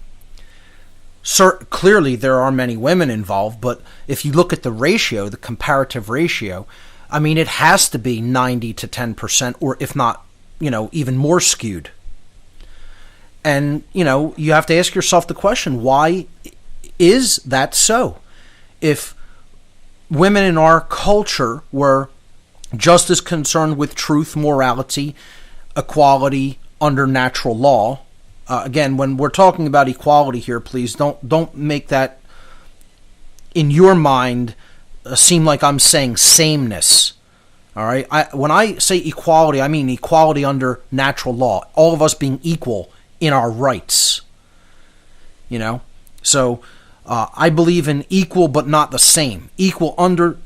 Clearly, there are many women involved, but if you look at the ratio, the comparative ratio, I mean, it has to be 90 to 10%, or if not, you know, even more skewed. And, you know, you have to ask yourself the question, why is that so? If women in our culture were just as concerned with truth, morality, equality under natural law, again, when we're talking about equality here, please don't make that in your mind seem like I'm saying sameness. All right. When I say equality, I mean equality under natural law. All of us being equal in our rights. You know. So I believe in equal but not the same. Equal under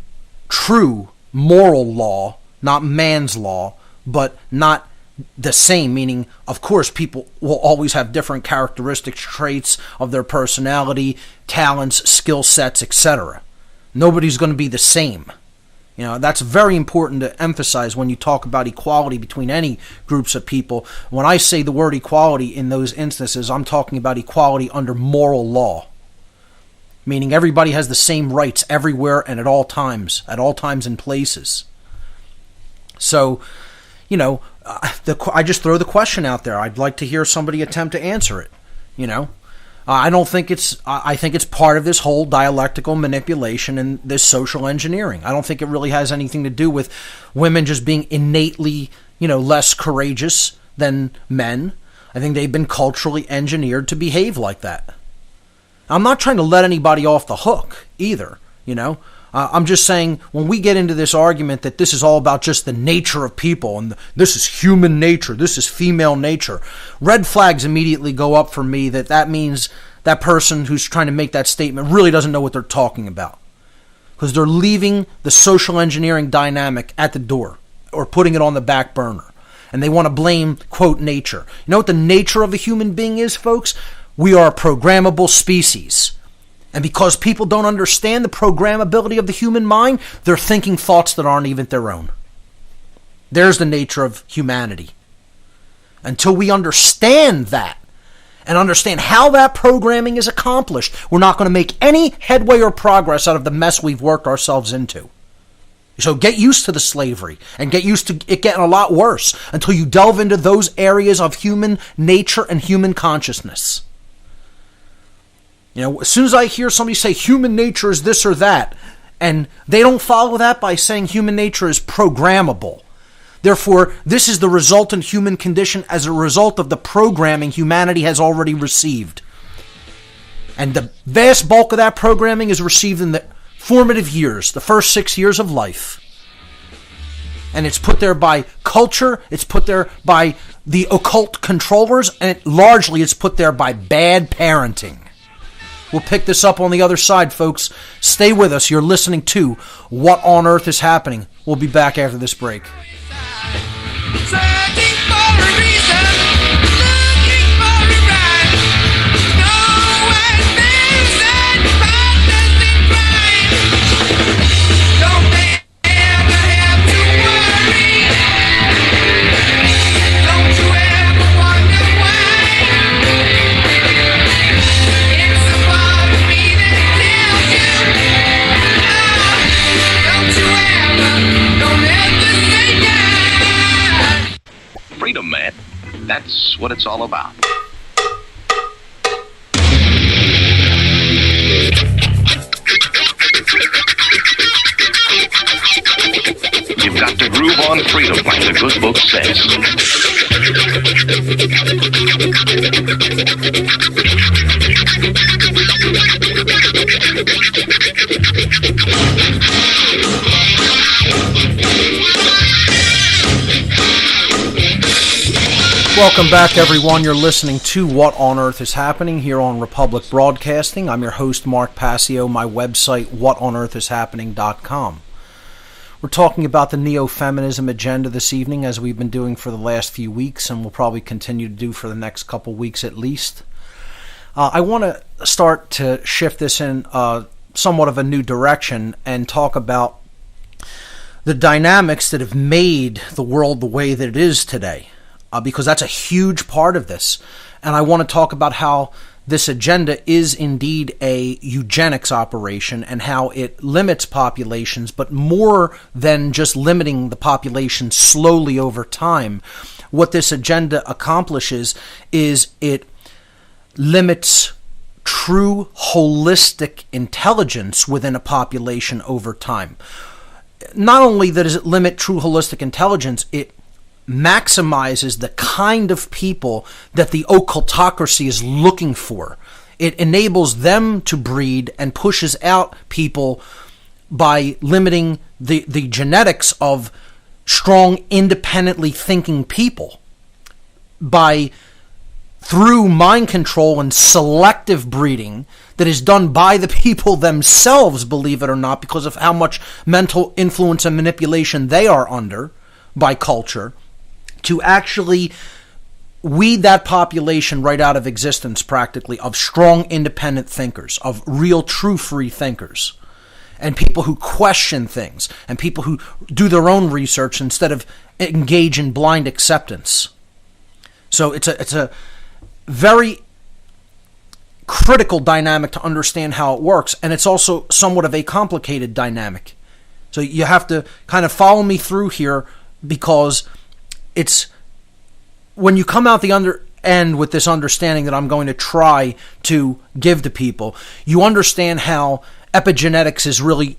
true moral law, not man's law, but not the same. Meaning, of course, people will always have different characteristics, traits of their personality, talents, skill sets, etc. Nobody's going to be the same. You know, that's very important to emphasize when you talk about equality between any groups of people. When I say the word equality in those instances, I'm talking about equality under moral law. Meaning everybody has the same rights everywhere and at all times and places. So, you know, I just throw the question out there. I'd like to hear somebody attempt to answer it, you know. I think it's part of this whole dialectical manipulation and this social engineering. I don't think it really has anything to do with women just being innately, you know, less courageous than men. I think they've been culturally engineered to behave like that. I'm not trying to let anybody off the hook either, you know. I'm just saying when we get into this argument that this is all about just the nature of people and this is human nature, this is female nature, red flags immediately go up for me that means that person who's trying to make that statement really doesn't know what they're talking about. Because they're leaving the social engineering dynamic at the door or putting it on the back burner. And they want to blame, quote, nature. You know what the nature of a human being is, folks? We are a programmable species. And because people don't understand the programmability of the human mind, they're thinking thoughts that aren't even their own. There's the nature of humanity. Until we understand that and understand how that programming is accomplished, we're not going to make any headway or progress out of the mess we've worked ourselves into. So get used to the slavery and get used to it getting a lot worse until you delve into those areas of human nature and human consciousness. You know, as soon as I hear somebody say human nature is this or that, and they don't follow that by saying human nature is programmable. Therefore, this is the resultant human condition as a result of the programming humanity has already received. And the vast bulk of that programming is received in the formative years, the first 6 years of life. And it's put there by culture, it's put there by the occult controllers, and largely it's put there by bad parenting. We'll pick this up on the other side, folks. Stay with us. You're listening to What on Earth is Happening. We'll be back after this break. Searching for a reason, looking for a rhyme. No one lives and partners in crime. Don't they ever have to worry? Don't you ever wonder why? It's a part of me that tells you. Don't ever say die. Freedom, man. That's what it's all about. You've got to groove on freedom, like the good book says. Welcome back, everyone. You're listening to What on Earth is Happening here on Republic Broadcasting. I'm your host, Mark Passio. My website, whatonearthishappening.com. We're talking about the Neo-Feminism Agenda this evening, as we've been doing for the last few weeks, and we'll probably continue to do for the next couple weeks at least. I want to start to shift this in somewhat of a new direction and talk about the dynamics that have made the world the way that it is today. Because that's a huge part of this. And I want to talk about how this agenda is indeed a eugenics operation and how it limits populations, but more than just limiting the population slowly over time. What this agenda accomplishes is it limits true holistic intelligence within a population over time. Not only does it limit true holistic intelligence, it maximizes the kind of people that the occultocracy is looking for. It enables them to breed and pushes out people by limiting the genetics of strong, independently thinking people through mind control and selective breeding that is done by the people themselves, believe it or not, because of how much mental influence and manipulation they are under by culture, to actually weed that population right out of existence, practically, of strong, independent thinkers, of real, true, free thinkers, and people who question things, and people who do their own research instead of engage in blind acceptance. So it's a very critical dynamic to understand how it works, and it's also somewhat of a complicated dynamic. So you have to kind of follow me through here, because it's when you come out the end with this understanding that I'm going to try to give to people, you understand how epigenetics is really,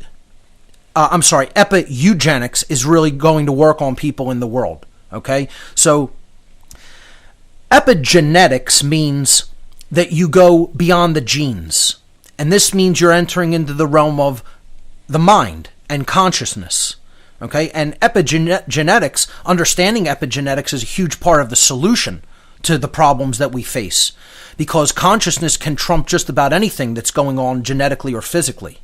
Epi-Eugenics is really going to work on people in the world. Okay? So epigenetics means that you go beyond the genes. And this means you're entering into the realm of the mind and consciousness. Okay, and epigenetics, understanding epigenetics is a huge part of the solution to the problems that we face, because consciousness can trump just about anything that's going on genetically or physically.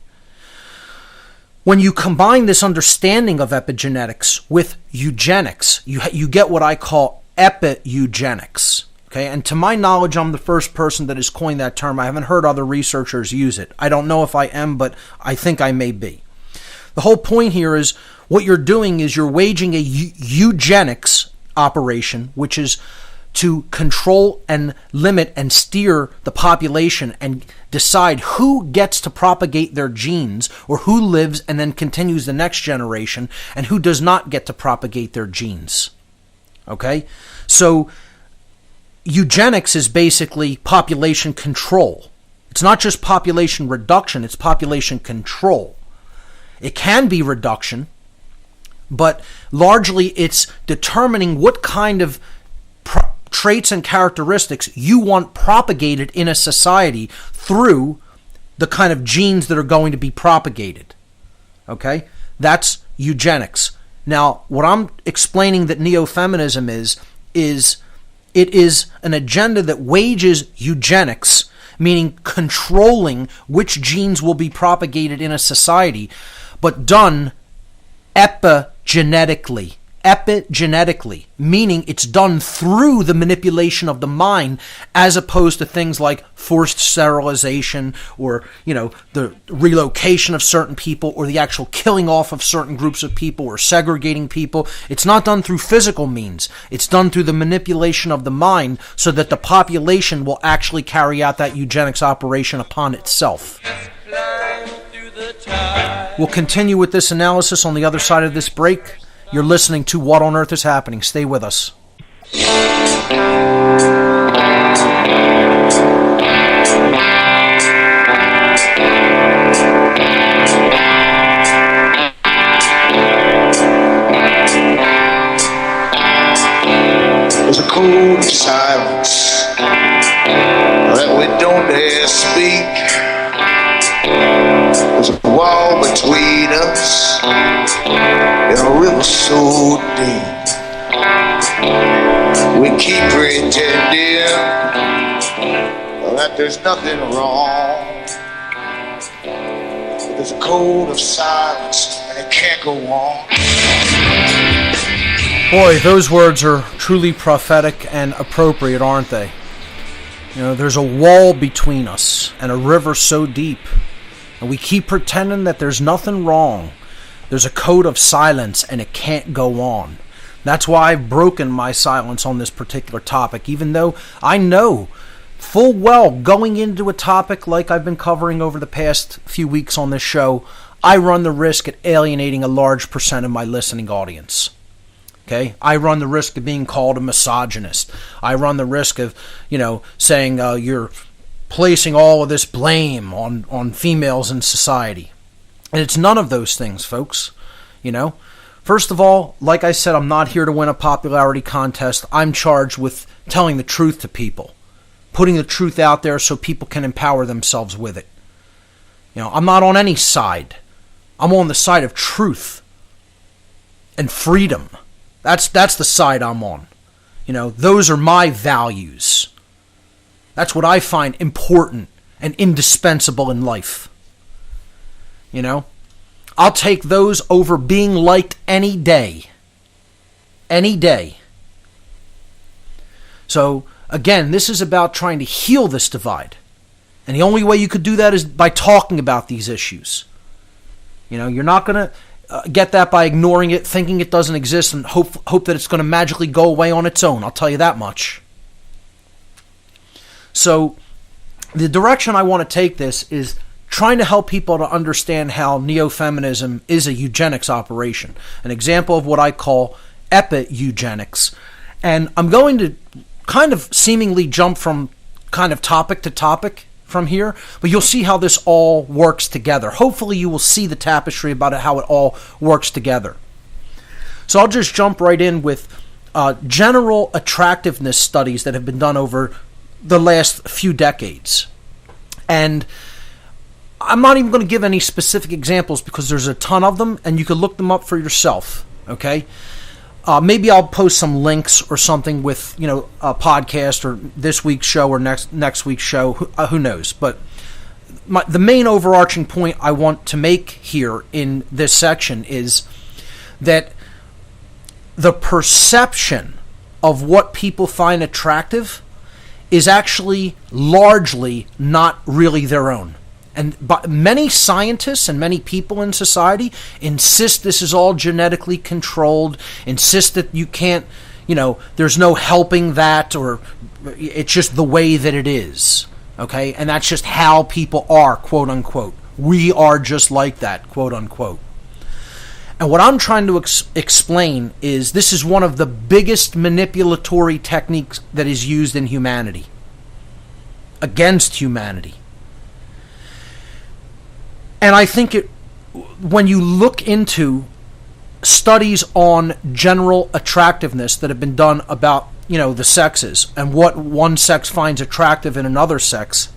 When you combine this understanding of epigenetics with eugenics, you get what I call Epi-Eugenics. Okay, and to my knowledge, I'm the first person that has coined that term. I haven't heard other researchers use it. I don't know if I am, but I think I may be. The whole point here is what you're doing is you're waging a eugenics operation, which is to control and limit and steer the population and decide who gets to propagate their genes, or who lives and then continues the next generation, and who does not get to propagate their genes. Okay? So eugenics is basically population control. It's not just population reduction, it's population control. It can be reduction, but largely it's determining what kind of traits and characteristics you want propagated in a society through the kind of genes that are going to be propagated. Okay? That's eugenics. Now, what I'm explaining that neo-feminism is it is an agenda that wages eugenics, meaning controlling which genes will be propagated in a society, but done epigenetically. Epigenetically, meaning it's done through the manipulation of the mind, as opposed to things like forced sterilization or, the relocation of certain people or the actual killing off of certain groups of people or segregating people. It's not done through physical means. It's done through the manipulation of the mind so that the population will actually carry out that eugenics operation upon itself. We'll continue with this analysis on the other side of this break. You're listening to What on Earth is Happening. Stay with us. There's a code of silence that we don't dare speak. There's a wall between us in a river so deep. We keep pretending that there's nothing wrong. But there's a code of silence and it can't go on. Boy, those words are truly prophetic and appropriate, aren't they? There's a wall between us and a river so deep. And we keep pretending that there's nothing wrong. There's a code of silence and it can't go on. That's why I've broken my silence on this particular topic, even though I know full well going into a topic like I've been covering over the past few weeks on this show, I run the risk at alienating a large percent of my listening audience. Okay? I run the risk of being called a misogynist. I run the risk of, saying you're placing all of this blame on females in society. And it's none of those things, folks. First of all, like I said, I'm not here to win a popularity contest. I'm charged with telling the truth to people, putting the truth out there so people can empower themselves with it. I'm not on any side. I'm on the side of truth and freedom. That's the side I'm on. Those are my values. That's what I find important and indispensable in life. I'll take those over being liked any day. Any day. So, again, this is about trying to heal this divide. And the only way you could do that is by talking about these issues. You're not going to get that by ignoring it, thinking it doesn't exist, and hope that it's going to magically go away on its own. I'll tell you that much. So, the direction I want to take this is trying to help people to understand how neo-feminism is a eugenics operation. An example of what I call Epi-Eugenics. And I'm going to kind of seemingly jump from kind of topic to topic from here, but you'll see how this all works together. Hopefully you will see the tapestry about how it all works together. So I'll just jump right in with general attractiveness studies that have been done over the last few decades. And I'm not even going to give any specific examples because there's a ton of them and you can look them up for yourself, okay? Maybe I'll post some links or something with, a podcast or this week's show or next week's show, who knows. But the main overarching point I want to make here in this section is that the perception of what people find attractive is actually largely not really their own. And many scientists and many people in society insist this is all genetically controlled, insist that you can't, there's no helping that, or it's just the way that it is, okay? And that's just how people are, quote unquote. We are just like that, quote unquote. And what I'm trying to explain is this is one of the biggest manipulatory techniques that is used in humanity, against humanity. And I think when you look into studies on general attractiveness that have been done about, the sexes and what one sex finds attractive in another sex,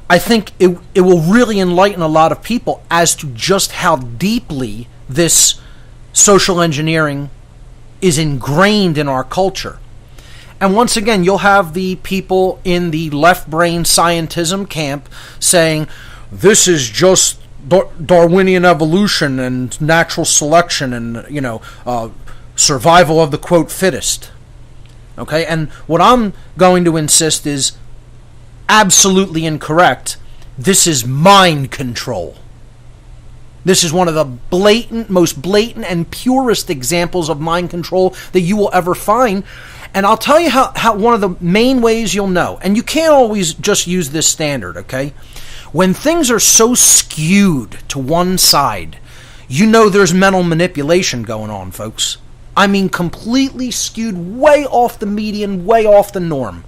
I think it will really enlighten a lot of people as to just how deeply this social engineering is ingrained in our culture. And once again, you'll have the people in the left-brain scientism camp saying, this is just Darwinian evolution and natural selection and, survival of the, quote, fittest. Okay? And what I'm going to insist is absolutely incorrect. This is mind control. This is one of the most blatant and purest examples of mind control that you will ever find. And I'll tell you how one of the main ways you'll know. And you can't always just use this standard, okay? When things are so skewed to one side, you know there's mental manipulation going on, folks. I mean, completely skewed way off the median, way off the norm.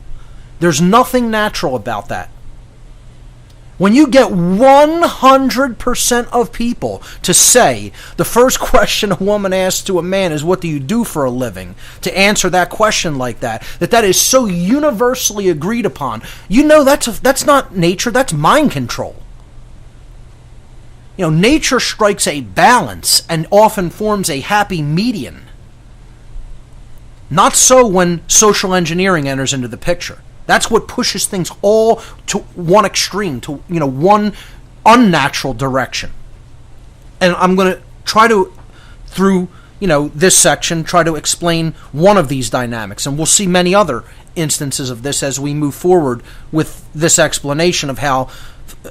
There's nothing natural about that. When you get 100% of people to say the first question a woman asks to a man is, what do you do for a living? To answer that question like that is so universally agreed upon, you know that's not nature, that's mind control. Nature strikes a balance and often forms a happy median. Not so when social engineering enters into the picture. That's what pushes things all to one extreme, to one unnatural direction. And I'm going to try to, through this section, try to explain one of these dynamics, and we'll see many other instances of this as we move forward with this explanation of how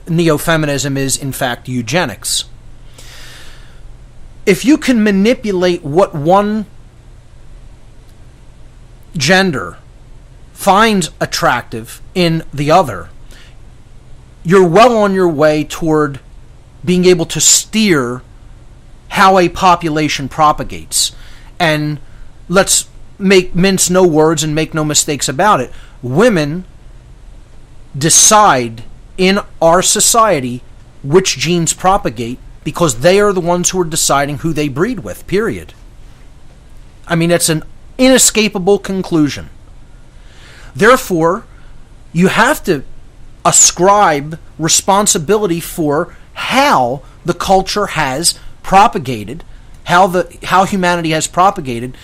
neo-feminism is in fact eugenics. If you can manipulate what one gender finds attractive in the other, you're well on your way toward being able to steer how a population propagates. And let's mince no words and make no mistakes about it. Women decide in our society which genes propagate because they are the ones who are deciding who they breed with, period. I mean, it's an inescapable conclusion. Therefore, you have to ascribe responsibility for how the culture has propagated, how humanity has propagated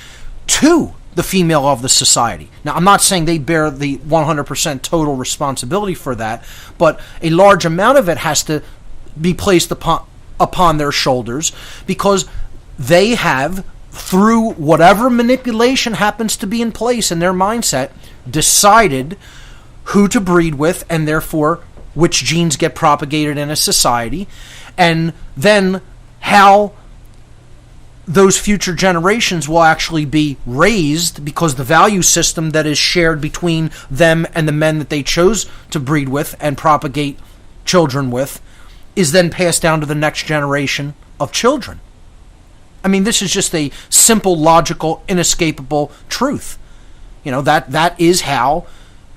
to the female of the society. Now, I'm not saying they bear the 100% total responsibility for that, but a large amount of it has to be placed upon their shoulders because they have, through whatever manipulation happens to be in place in their mindset, decided who to breed with and therefore which genes get propagated in a society, and then how those future generations will actually be raised because the value system that is shared between them and the men that they chose to breed with and propagate children with is then passed down to the next generation of children. I mean, this is just a simple, logical, inescapable truth. That is how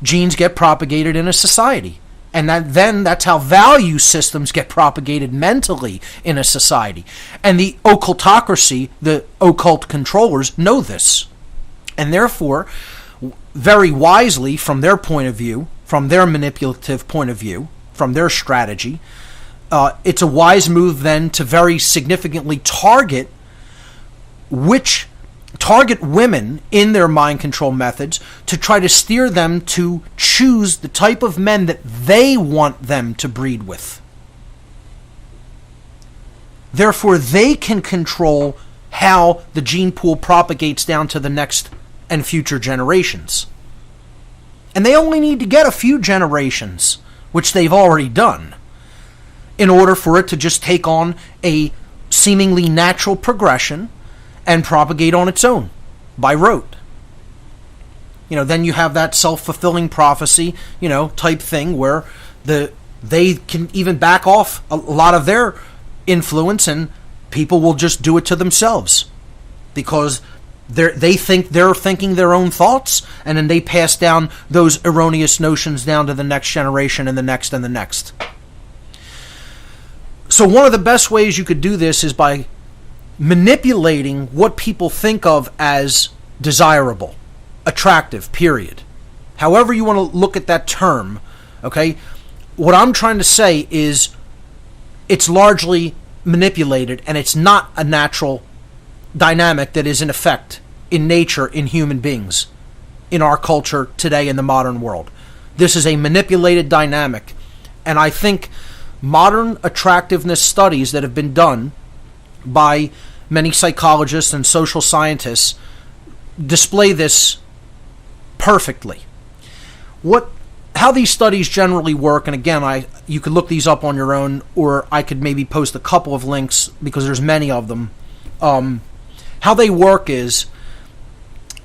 genes get propagated in a society. And that's how value systems get propagated mentally in a society. And the occultocracy, the occult controllers, know this. And therefore, very wisely, from their point of view, from their manipulative point of view, from their strategy, it's a wise move then to very significantly target women in their mind control methods to try to steer them to choose the type of men that they want them to breed with. Therefore, they can control how the gene pool propagates down to the next and future generations. And they only need to get a few generations, which they've already done, in order for it to just take on a seemingly natural progression and propagate on its own, by rote. Then you have that self-fulfilling prophecy, type thing where they can even back off a lot of their influence and people will just do it to themselves because they think they're thinking their own thoughts, and then they pass down those erroneous notions down to the next generation and the next and the next. So one of the best ways you could do this is by manipulating what people think of as desirable, attractive, period. However you want to look at that term, okay? What I'm trying to say is it's largely manipulated and it's not a natural dynamic that is in effect in nature in human beings. in our culture today in the modern world. This is a manipulated dynamic. And I think modern attractiveness studies that have been done by many psychologists and social scientists display this perfectly. How these studies generally work, and again, you could look these up on your own, or I could maybe post a couple of links because there's many of them. How they work is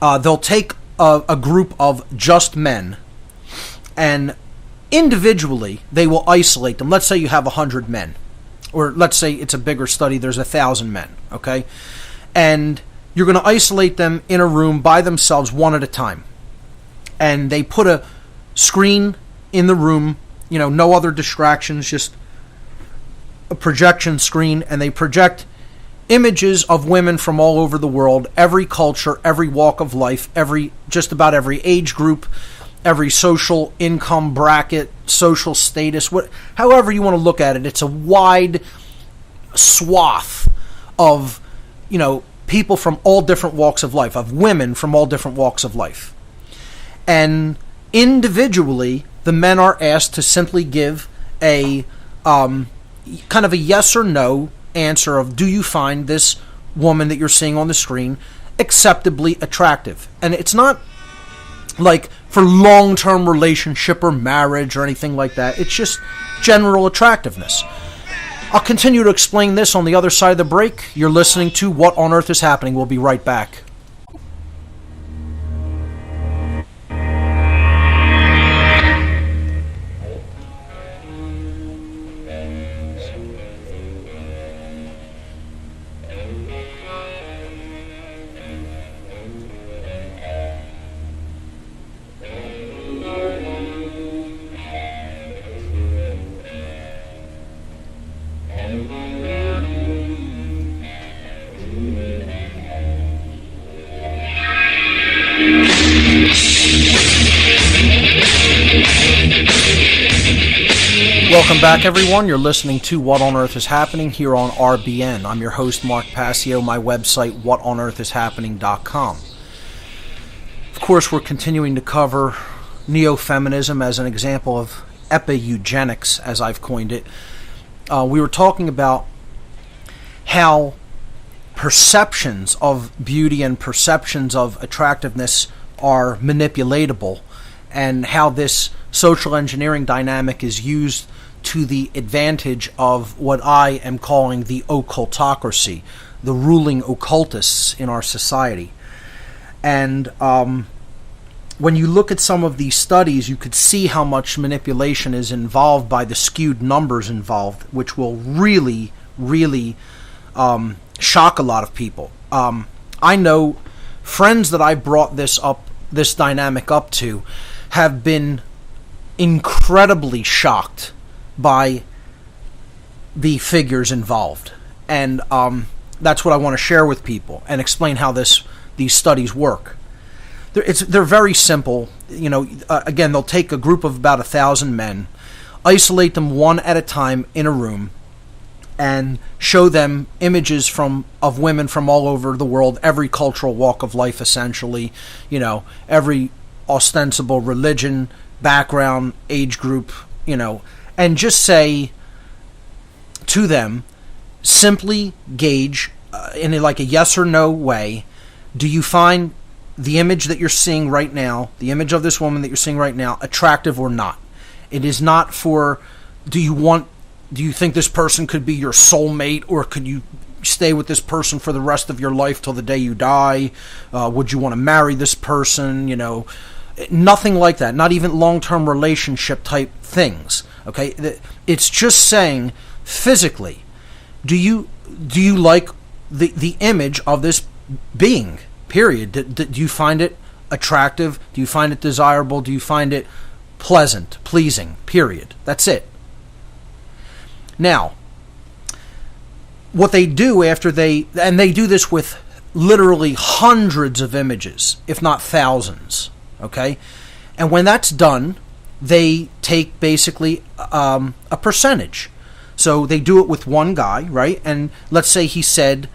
they'll take a group of just men, and individually they will isolate them. Let's say you have 100 men, or let's say it's a bigger study, there's 1,000 men, okay? And you're going to isolate them in a room by themselves one at a time. And they put a screen in the room, no other distractions, just a projection screen, and they project images of women from all over the world, every culture, every walk of life, just about every age group, every social income bracket, social status, however you want to look at it. It's a wide swath of, people from all different walks of life, of women from all different walks of life. And individually, the men are asked to simply give a kind of a yes or no answer of, do you find this woman that you're seeing on the screen acceptably attractive? And it's not like for long-term relationship or marriage or anything like that. It's just general attractiveness. I'll continue to explain this on the other side of the break. You're listening to What on Earth is Happening. We'll be right back. Welcome back, everyone. You're listening to What on Earth is Happening here on RBN. I'm your host, Mark Passio. My website, whatonearthishappening.com. Of course, we're continuing to cover Neo-Feminism as an example of Epi-Eugenics, as I've coined it. We were talking about how perceptions of beauty and perceptions of attractiveness are manipulatable, and how this social engineering dynamic is used to the advantage of what I am calling the occultocracy, the ruling occultists in our society. And when you look at some of these studies, you could see how much manipulation is involved by the skewed numbers involved, which will really, really shock a lot of people. I know friends that I brought this dynamic up to have been incredibly shocked by the figures involved, and that's what I want to share with people and explain how these studies work. They're very simple. Again, they'll take a group of about 1,000 men, isolate them one at a time in a room, and show them images of women from all over the world, every cultural walk of life, essentially, every ostensible religion, background, age group, and just say to them, simply gauge in a yes or no way, do you find the image that you're seeing right now, the image of this woman that you're seeing right now, attractive or not? It is not for, do you think this person could be your soulmate, or could you stay with this person for the rest of your life till the day you die? Would you want to marry this person? Nothing like that. Not even long-term relationship type things. Okay, it's just saying physically, do you like the image of this being? Period. Do you find it attractive? Do you find it desirable? Do you find it pleasant, pleasing? Period. That's it. Now, what they do after they do this with literally hundreds of images, if not thousands, okay? And when that's done, they take basically a percentage. So they do it with one guy, right? And let's say he said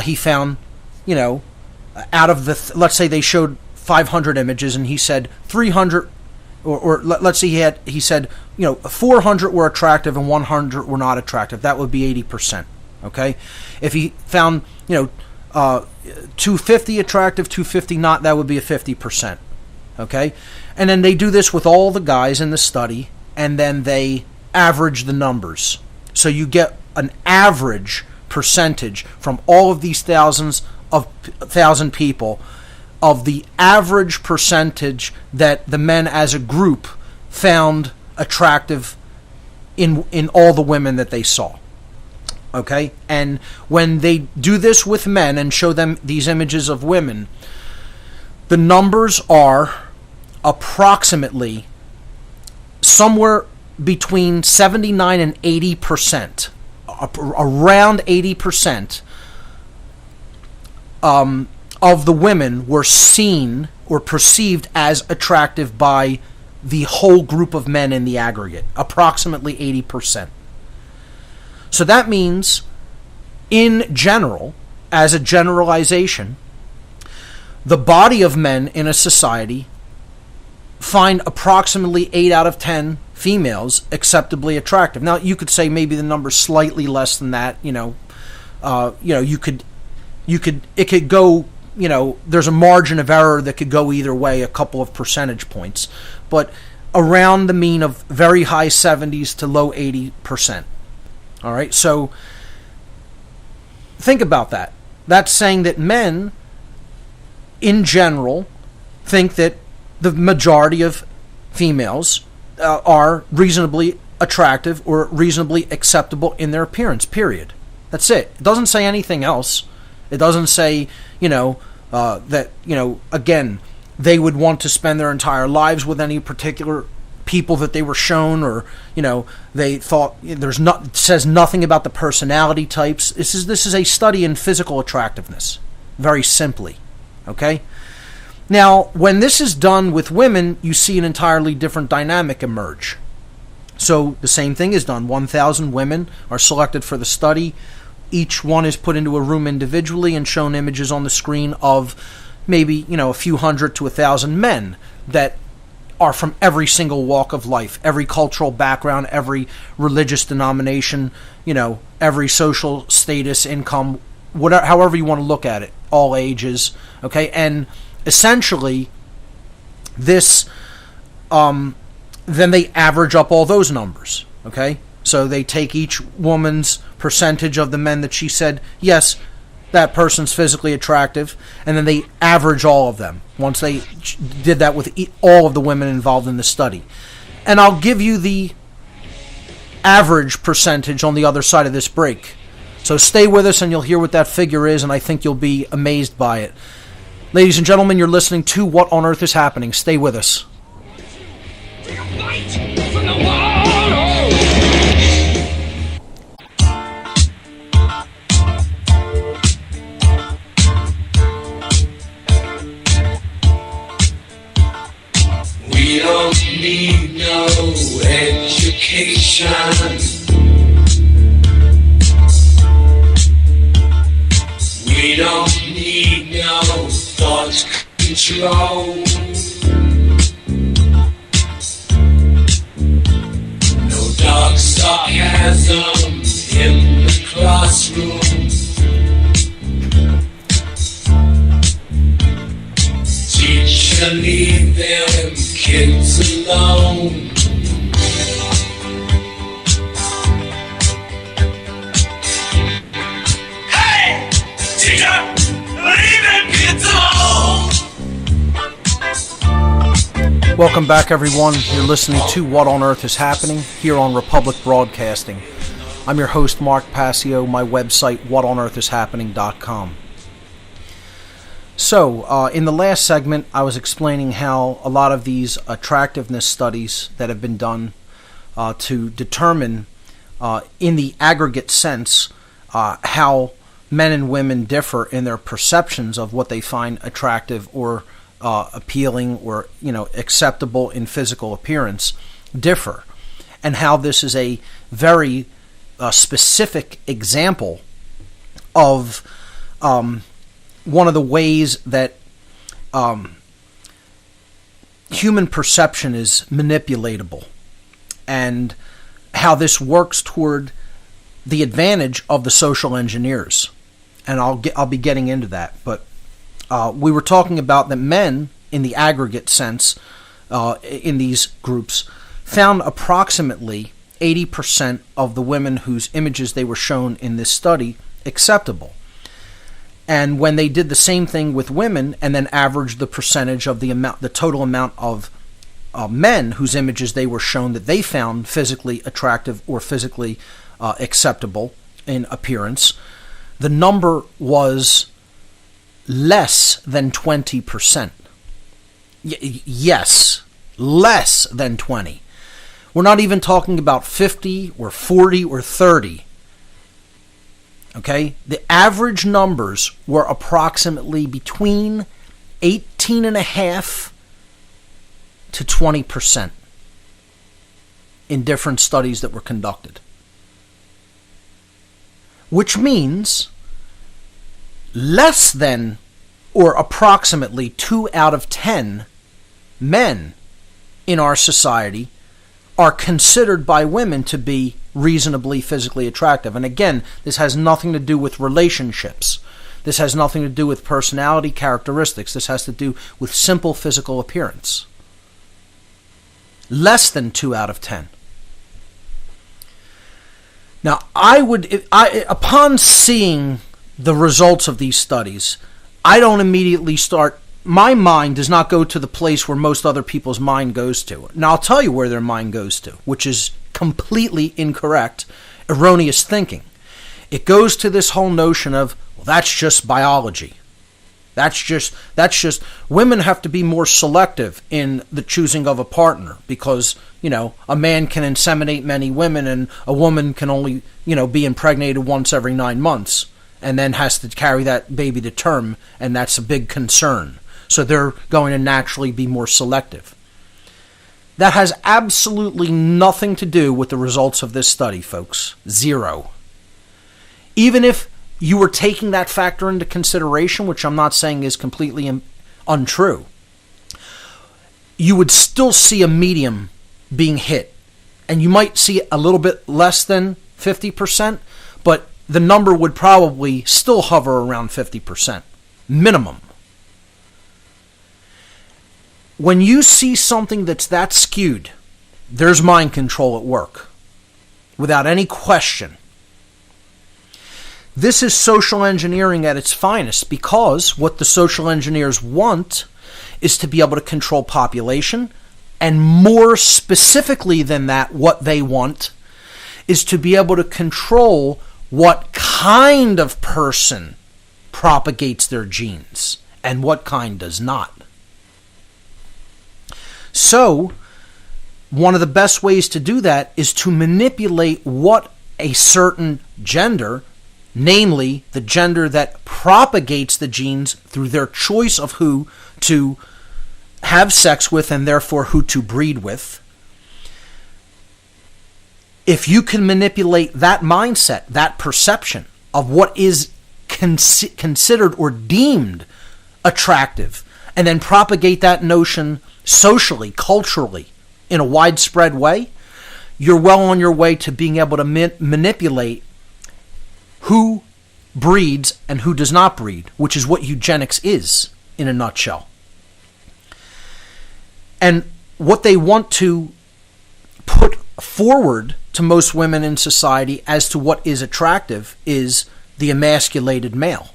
he found, out of let's say they showed 500 images, and he said 300, or let's say he said 400 were attractive and 100 were not attractive. That would be 80%. Okay, if he found 250 attractive, 250 not, that would be a 50%. Okay, and then they do this with all the guys in the study, and then they average the numbers. So you get an average percentage from all of these thousand people of the average percentage that the men as a group found attractive in all the women that they saw. Okay? And when they do this with men and show them these images of women, the numbers are approximately somewhere between 79 and 80%, around 80% of the women were seen or perceived as attractive by the whole group of men in the aggregate, approximately 80%. So that means, in general, as a generalization, the body of men in a society find approximately 8 out of 10 females acceptably attractive. Now, you could say maybe the number's slightly less than that. It could go. There's a margin of error that could go either way, a couple of percentage points, but around the mean of very high 70s to low 80%. All right, so think about that. That's saying that men, in general, think that the majority of females are reasonably attractive or reasonably acceptable in their appearance, period. That's it. It doesn't say anything else. It doesn't say, that, again, they would want to spend their entire lives with any particular people that they were shown, or, they thought it says nothing about the personality types. This is a study in physical attractiveness, very simply. Okay? Now, when this is done with women, you see an entirely different dynamic emerge. So the same thing is done. 1,000 women are selected for the study. Each one is put into a room individually and shown images on the screen of maybe, a few hundred to 1,000 men that are from every single walk of life, every cultural background, every religious denomination, every social status, income, whatever, however you want to look at it, all ages, okay? And essentially, this, then they average up all those numbers, okay? So they take each woman's percentage of the men that she said, yes, that person's physically attractive, and then they average all of them once they did that with all of the women involved in the study. And I'll give you the average percentage on the other side of this break. So stay with us and you'll hear what that figure is, and I think you'll be amazed by it. Ladies and gentlemen, you're listening to What on Earth is Happening. Stay with us. We don't need no education. We don't need no thought control. No dark sarcasm in the classroom. Teacher, leave them kids alone. Hey! Teacher, leave them kids alone. Welcome back, everyone. You're listening to What on Earth is Happening here on Republic Broadcasting. I'm your host, Mark Passio. My website, whatonearthishappening.com. So, in the last segment, I was explaining how a lot of these attractiveness studies that have been done to determine, in the aggregate sense, how men and women differ in their perceptions of what they find attractive or appealing or, acceptable in physical appearance, differ, and how this is a very specific example of one of the ways that human perception is manipulatable, and how this works toward the advantage of the social engineers. And I'll be getting into that. But we were talking about that men, in the aggregate sense, in these groups, found approximately 80% of the women whose images they were shown in this study acceptable. And when they did the same thing with women and then averaged the percentage of the total amount of men whose images they were shown that they found physically attractive or physically acceptable in appearance, the number was less than 20%. Yes, less than 20. We're not even talking about 50 or 40 or 30. Okay? The average numbers were approximately between 18.5% to 20% in different studies that were conducted. Which means less than or approximately 2 out of 10 men in our society are considered by women to be reasonably physically attractive. And again, this has nothing to do with relationships. This has nothing to do with personality characteristics. This has to do with simple physical appearance. Less than 2 out of 10. Now, upon seeing the results of these studies, I don't immediately start. My mind does not go to the place where most other people's mind goes to. Now, I'll tell you where their mind goes to, which is completely incorrect, erroneous thinking. It goes to this whole notion of, well, that's just biology. That's just women have to be more selective in the choosing of a partner because, a man can inseminate many women and a woman can only, be impregnated once every 9 months and then has to carry that baby to term, and that's a big concern. So they're going to naturally be more selective. That has absolutely nothing to do with the results of this study, folks. Zero. Even if you were taking that factor into consideration, which I'm not saying is completely untrue, you would still see a medium being hit. And you might see a little bit less than 50%, but the number would probably still hover around 50%, minimum. When you see something that's that skewed, there's mind control at work, without any question. This is social engineering at its finest, because what the social engineers want is to be able to control population, and more specifically than that, what they want is to be able to control what kind of person propagates their genes and what kind does not. So, one of the best ways to do that is to manipulate what a certain gender, namely the gender that propagates the genes through their choice of who to have sex with and therefore who to breed with. If you can manipulate that mindset, that perception of what is considered or deemed attractive, and then propagate that notion socially, culturally, in a widespread way, you're well on your way to being able to manipulate who breeds and who does not breed, which is what eugenics is in a nutshell. And what they want to put forward to most women in society as to what is attractive is the emasculated male.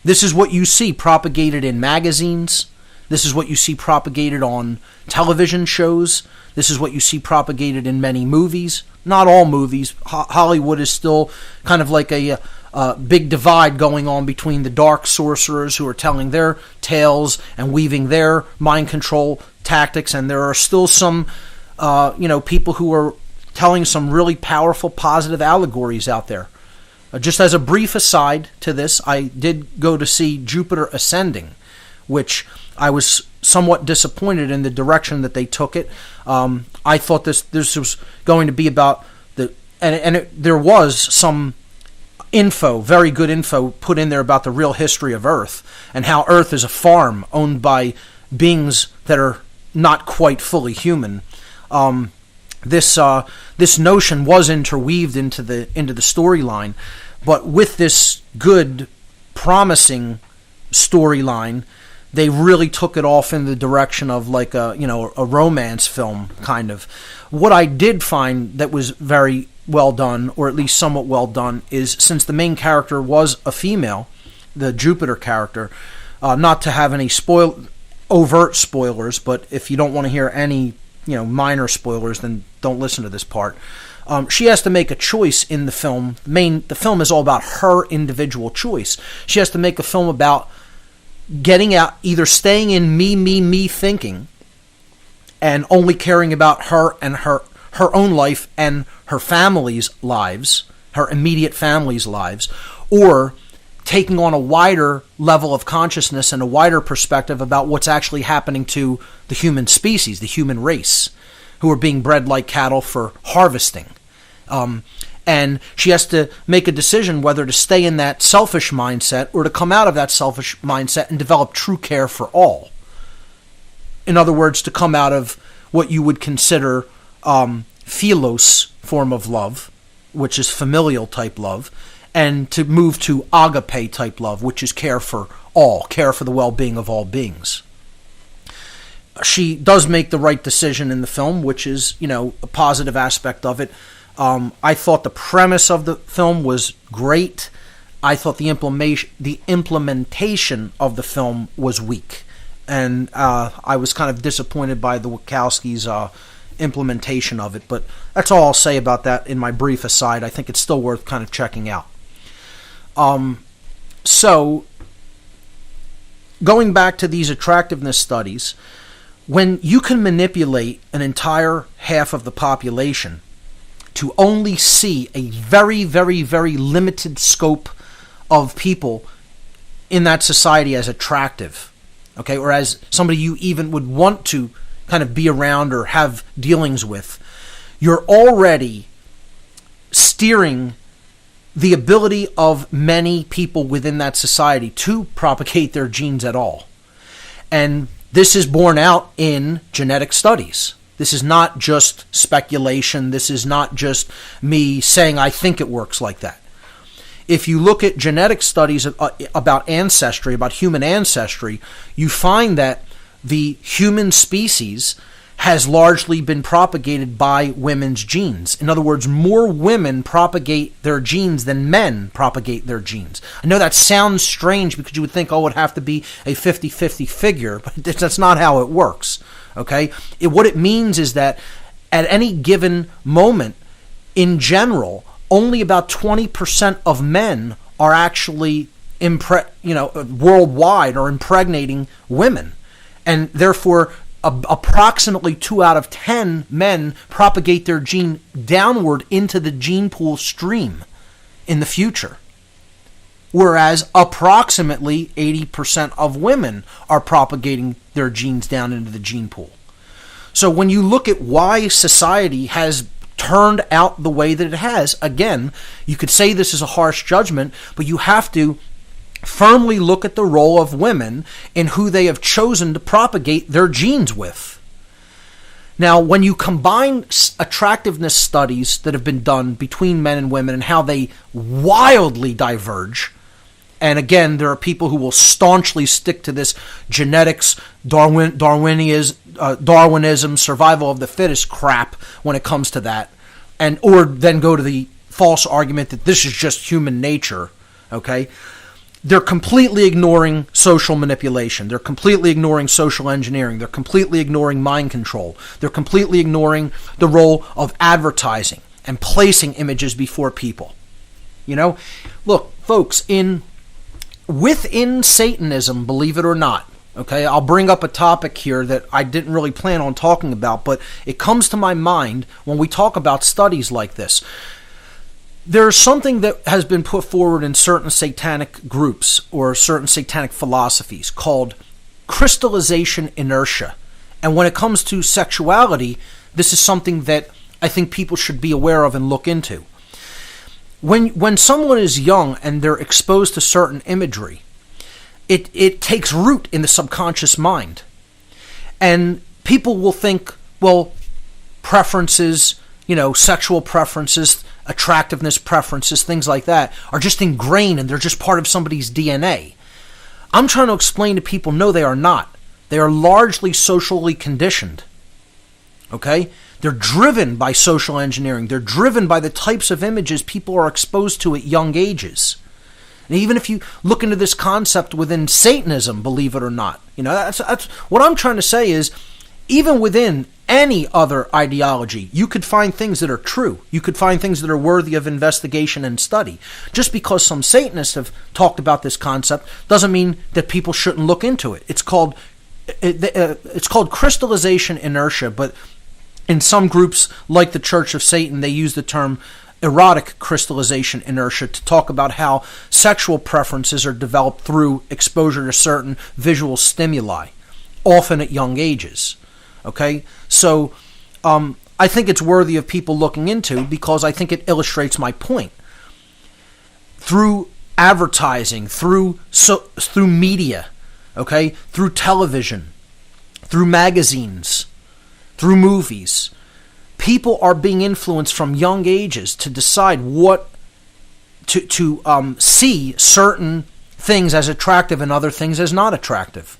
This is what you see propagated in magazines. This is what you see propagated on television shows. This is what you see propagated in many movies. Not all movies. Hollywood is still kind of like a big divide going on between the dark sorcerers who are telling their tales and weaving their mind control tactics, and there are still some people who are telling some really powerful positive allegories out there. Just as a brief aside to this, I did go to see Jupiter Ascending, which I was somewhat disappointed in the direction that they took it. I thought this was going to be about there was some info, very good info put in there about the real history of Earth and how Earth is a farm owned by beings that are not quite fully human. This notion was interweaved into the storyline, but with this good, promising storyline, they really took it off in the direction of like a romance film kind of. What I did find that was very well done, or at least somewhat well done, is since the main character was a female, the Jupiter character, not to have any overt spoilers, but if you don't want to hear any minor spoilers, then don't listen to this part. She has to make a choice in the film. The film is all about her individual choice. She has to make a film about getting out, either staying in me thinking and only caring about her and her own life and her family's lives, her immediate family's lives, or taking on a wider level of consciousness and a wider perspective about what's actually happening to the human species, the human race, who are being bred like cattle for harvesting. And she has to make a decision whether to stay in that selfish mindset or to come out of that selfish mindset and develop true care for all. In other words, to come out of what you would consider philos form of love, which is familial type love, and to move to agape type love, which is care for all, care for the well-being of all beings. She does make the right decision in the film, which is, a positive aspect of it. I thought the premise of the film was great. I thought the implementation of the film was weak. And I was kind of disappointed by the Wachowskis' implementation of it. But that's all I'll say about that in my brief aside. I think it's still worth kind of checking out. So, going back to these attractiveness studies, when you can manipulate an entire half of the population to only see a very, very, very limited scope of people in that society as attractive, okay, or as somebody you even would want to kind of be around or have dealings with, you're already steering the ability of many people within that society to propagate their genes at all. And this is borne out in genetic studies. This is not just speculation. This is not just me saying I think it works like that. If you look at genetic studies about ancestry, about human ancestry, you find that the human species has largely been propagated by women's genes. In other words, more women propagate their genes than men propagate their genes. I know that sounds strange because you would think, it would have to be a 50-50 figure, but that's not how it works. Okay? What it means is that at any given moment, in general, only about 20% of men are actually worldwide are impregnating women. And therefore, approximately 2 out of 10 men propagate their gene downward into the gene pool stream in the future. Whereas approximately 80% of women are propagating their genes down into the gene pool. So when you look at why society has turned out the way that it has, again, you could say this is a harsh judgment, but you have to firmly look at the role of women in who they have chosen to propagate their genes with. Now, when you combine attractiveness studies that have been done between men and women and how they wildly diverge, and again, there are people who will staunchly stick to this genetics, Darwinism, survival of the fittest crap when it comes to that, or then go to the false argument that this is just human nature, okay? They're completely ignoring social manipulation. They're completely ignoring social engineering. They're completely ignoring mind control. They're completely ignoring the role of advertising and placing images before people. Look, folks, within Satanism, believe it or not, okay, I'll bring up a topic here that I didn't really plan on talking about, but it comes to my mind when we talk about studies like this. There's something that has been put forward in certain satanic groups or certain satanic philosophies called crystallization inertia. And when it comes to sexuality, this is something that I think people should be aware of and look into. When someone is young and they're exposed to certain imagery, it takes root in the subconscious mind. And people will think, well, preferences, sexual preferences, attractiveness preferences, things like that, are just ingrained and they're just part of somebody's DNA. I'm trying to explain to people, no, they are not. They are largely socially conditioned. Okay? They're driven by social engineering. They're driven by the types of images people are exposed to at young ages. And even if you look into this concept within Satanism, believe it or not, that's what I'm trying to say is, even within any other ideology, you could find things that are true. You could find things that are worthy of investigation and study. Just because some Satanists have talked about this concept doesn't mean that people shouldn't look into it. It's called crystallization inertia, but in some groups like the Church of Satan, they use the term erotic crystallization inertia to talk about how sexual preferences are developed through exposure to certain visual stimuli, often at young ages. Okay, so I think it's worthy of people looking into, because I think it illustrates my point. Through advertising, through media, okay, through television, through magazines, through movies, people are being influenced from young ages to decide what to see certain things as attractive and other things as not attractive.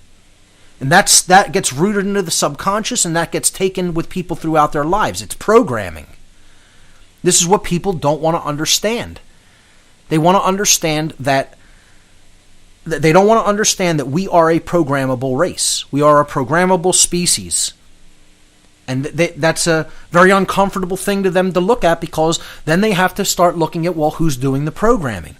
And that gets rooted into the subconscious, and that gets taken with people throughout their lives. It's programming. This is what people don't want to understand. They want to understand that they don't want to understand that we are a programmable race. We are a programmable species. And that's a very uncomfortable thing to them to look at, because then they have to start looking at, well, who's doing the programming?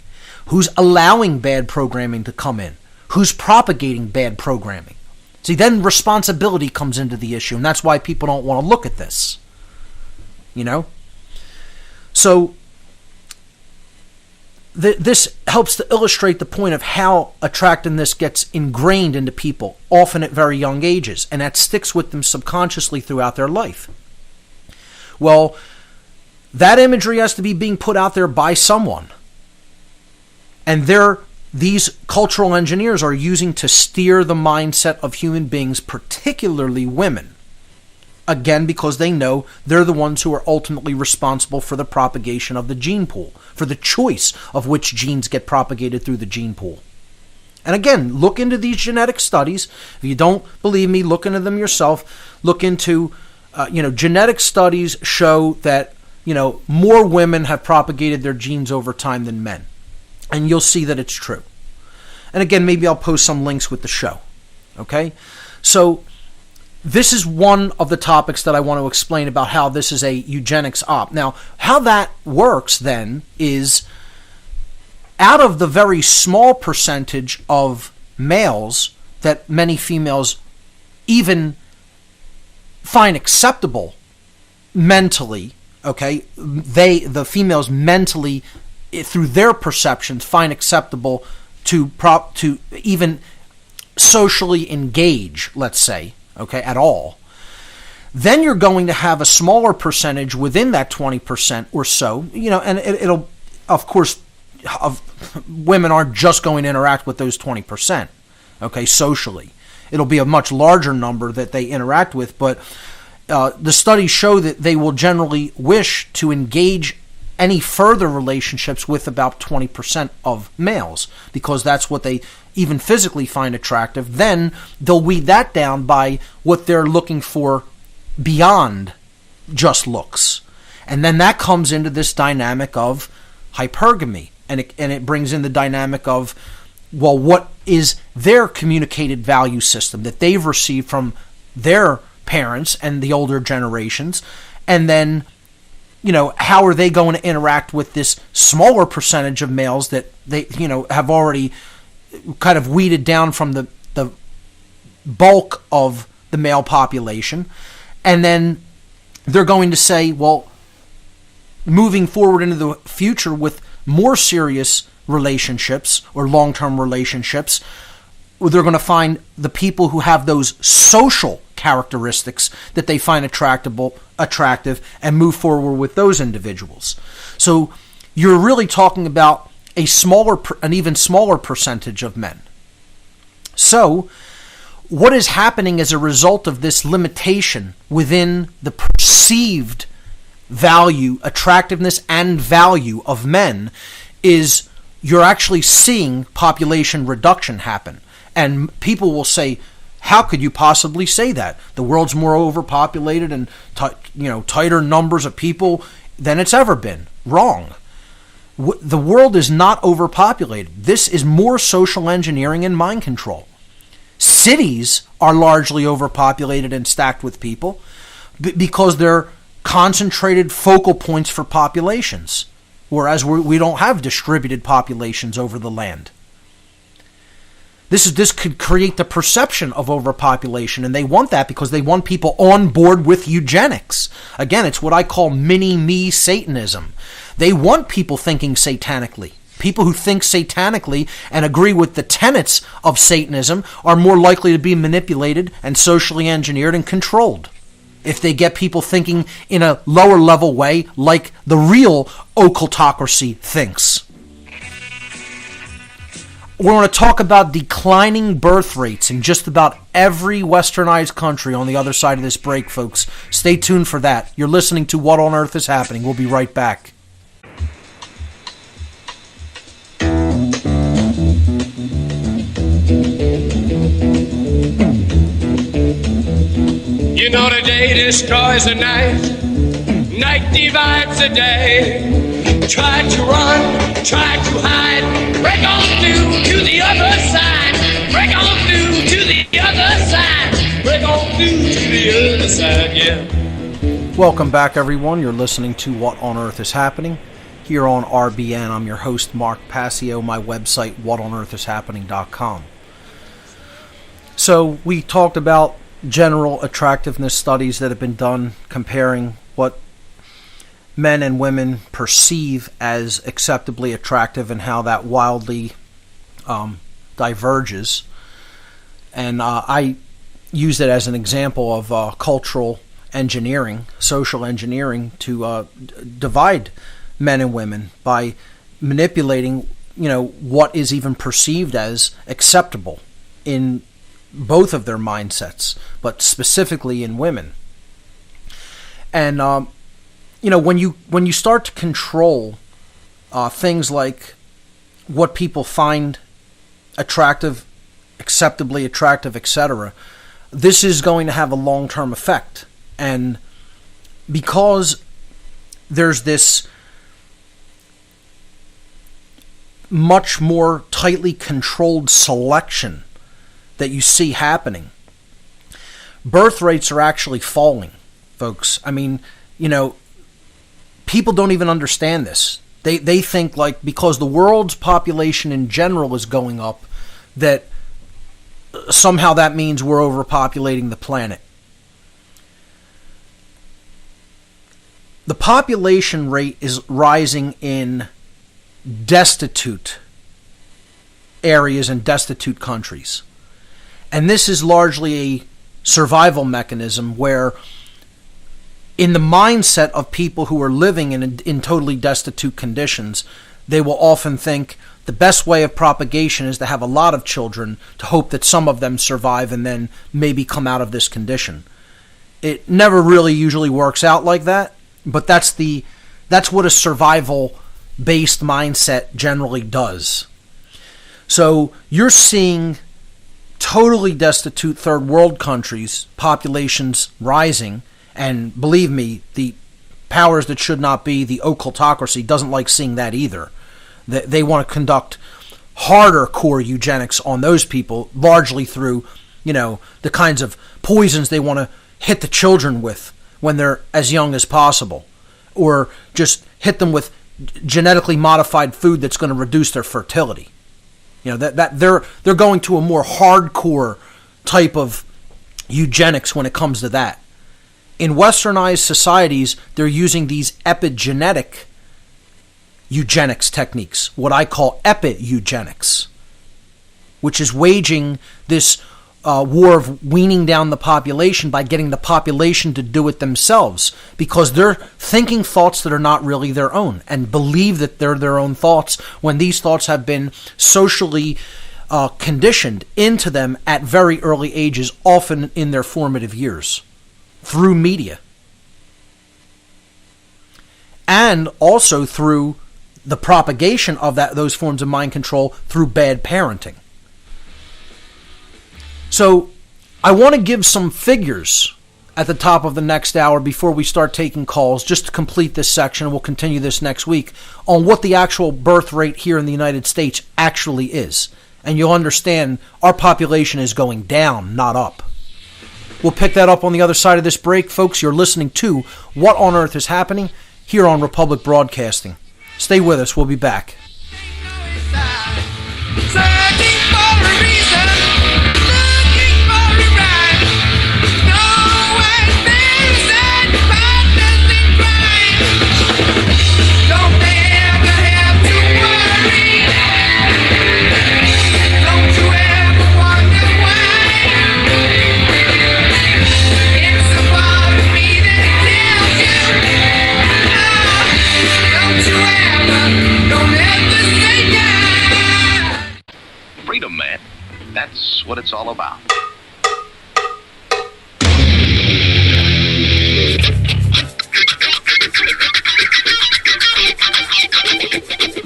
Who's allowing bad programming to come in? Who's propagating bad programming? See, then responsibility comes into the issue, and that's why people don't want to look at this. So this helps to illustrate the point of how attractiveness gets ingrained into people, often at very young ages, and that sticks with them subconsciously throughout their life. Well, that imagery has to be being put out there by someone. And these cultural engineers are using to steer the mindset of human beings, particularly women. Again, because they know they're the ones who are ultimately responsible for the propagation of the gene pool, for the choice of which genes get propagated through the gene pool. And again, look into these genetic studies. If you don't believe me, look into them yourself. Look into, genetic studies show that, more women have propagated their genes over time than men. And you'll see that it's true. And again, maybe I'll post some links with the show. Okay? So this is one of the topics that I want to explain about how this is a eugenics op. Now, how that works then is, out of the very small percentage of males that many females even find acceptable mentally, okay, the females mentally, through their perceptions, find acceptable to even socially engage, let's say, okay, at all. Then you're going to have a smaller percentage within that 20% or so, and it'll, of course, women aren't just going to interact with those 20%, okay, socially. It'll be a much larger number that they interact with, but the studies show that they will generally wish to engage any further relationships with about 20% of males, because that's what they even physically find attractive. Then they'll weed that down by what they're looking for beyond just looks. And then that comes into this dynamic of hypergamy, and it brings in the dynamic of, well, what is their communicated value system that they've received from their parents and the older generations, and then how are they going to interact with this smaller percentage of males that they, have already kind of weeded down from the bulk of the male population. And then they're going to say, well, moving forward into the future with more serious relationships or long-term relationships, they're going to find the people who have those social characteristics that they find attractive and move forward with those individuals. So you're really talking about an even smaller percentage of men. So what is happening as a result of this limitation within the perceived value, attractiveness, and value of men is you're actually seeing population reduction happen. And people will say, how could you possibly say that? The world's more overpopulated and tighter numbers of people than it's ever been. Wrong. The world is not overpopulated. This is more social engineering and mind control. Cities are largely overpopulated and stacked with people because they're concentrated focal points for populations, whereas we don't have distributed populations over the land. This could create the perception of overpopulation, and they want that because they want people on board with eugenics. Again, it's what I call mini-me Satanism. They want people thinking satanically. People who think satanically and agree with the tenets of Satanism are more likely to be manipulated and socially engineered and controlled if they get people thinking in a lower level way like the real occultocracy thinks. We're going to talk about declining birth rates in just about every westernized country on the other side of this break, folks. Stay tuned for that. You're listening to What on Earth is Happening. We'll be right back. You know the day destroys the night, night divides the day. Try to run, try to hide, break on through to the other side, break on through to the other side, break on through to the other side, yeah. Welcome back, everyone. You're listening to What on Earth is Happening here on RBN. I'm your host, Mark Passio. My website, whatonearthishappening.com. So we talked about general attractiveness studies that have been done comparing what men and women perceive as acceptably attractive and how that wildly diverges. And I use it as an example of cultural engineering, social engineering, to divide men and women by manipulating, what is even perceived as acceptable in both of their mindsets, but specifically in women. And when you start to control things like what people find attractive, acceptably attractive, etc., this is going to have a long-term effect. And because there's this much more tightly controlled selection that you see happening, birth rates are actually falling, folks. I mean, people don't even understand this. They think like because the world's population in general is going up, that somehow that means we're overpopulating the planet. The population rate is rising in destitute areas and destitute countries. And this is largely a survival mechanism where in the mindset of people who are living in totally destitute conditions, they will often think the best way of propagation is to have a lot of children to hope that some of them survive and then maybe come out of this condition. It never really usually works out like that, but that's what a survival-based mindset generally does. So you're seeing totally destitute third world countries, populations rising, and believe me, the powers that should not be, the occultocracy, doesn't like seeing that either. They want to conduct harder core eugenics on those people, largely through, the kinds of poisons they want to hit the children with when they're as young as possible, or just hit them with genetically modified food that's going to reduce their fertility. That they're going to a more hardcore type of eugenics when it comes to that. In westernized societies, they're using these epigenetic eugenics techniques, what I call epi-eugenics, which is waging this war of weaning down the population by getting the population to do it themselves, because they're thinking thoughts that are not really their own and believe that they're their own thoughts when these thoughts have been socially conditioned into them at very early ages, often in their formative years, through media. And also through the propagation of those forms of mind control through bad parenting. So I want to give some figures at the top of the next hour before we start taking calls, just to complete this section, and we'll continue this next week, on what the actual birth rate here in the United States actually is. And you'll understand our population is going down, not up. We'll pick that up on the other side of this break. Folks, you're listening to What on Earth is Happening here on Republic Broadcasting. Stay with us. We'll be back. Freedom, man. That's what it's all about.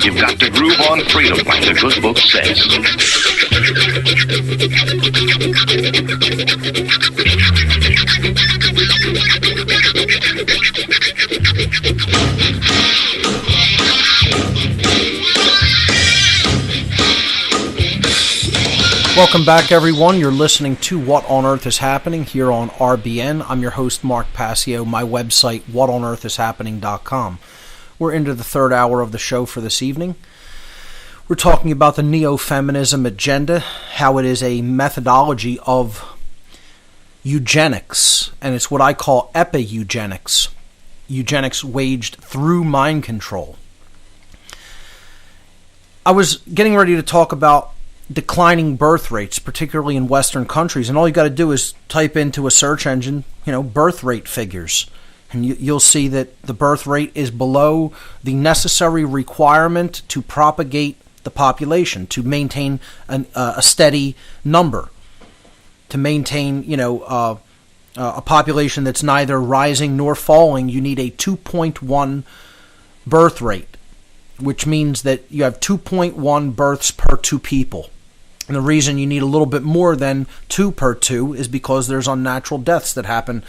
You've got to groove on freedom, like the good book says. Welcome back, everyone. You're listening to What on Earth is Happening here on RBN. I'm your host, Mark Passio. My website, whatonearthishappening.com. We're into the third hour of the show for this evening. We're talking about the Neo-Feminism Agenda, how it is a methodology of eugenics, and it's what I call Epi-Eugenics. Eugenics waged through mind control. I was getting ready to talk about declining birth rates, particularly in Western countries, and all you got to do is type into a search engine, birth rate figures, and you'll see that the birth rate is below the necessary requirement to propagate the population, to maintain a steady number, to maintain a population that's neither rising nor falling. You need a 2.1 birth rate, which means that you have 2.1 births per 2 people. And the reason you need a little bit more than 2 per 2 is because there's unnatural deaths that happen,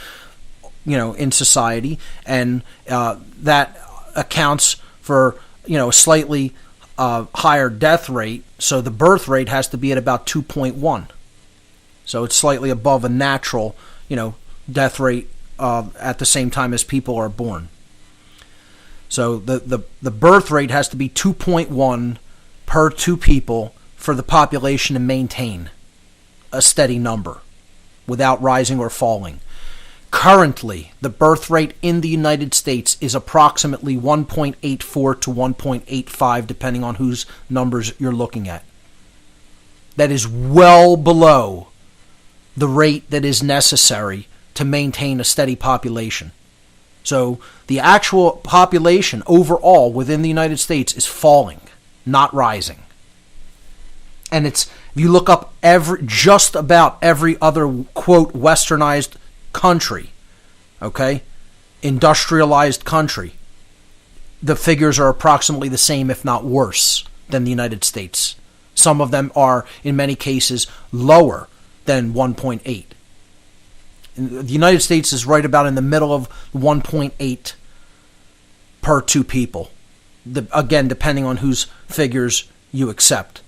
in society, and that accounts for, a slightly higher death rate. So the birth rate has to be at about 2.1. So it's slightly above a natural, death rate at the same time as people are born. So the birth rate has to be 2.1 per 2 people for the population to maintain a steady number without rising or falling. Currently, the birth rate in the United States is approximately 1.84 to 1.85, depending on whose numbers you're looking at. That is well below the rate that is necessary to maintain a steady population. So the actual population overall within the United States is falling, not rising. And if you look up just about every other, quote, westernized country, okay, industrialized country, the figures are approximately the same, if not worse, than the United States. Some of them are, in many cases, lower than 1.8. The United States is right about in the middle of 1.8 per 2 people. Again, depending on whose figures you accept.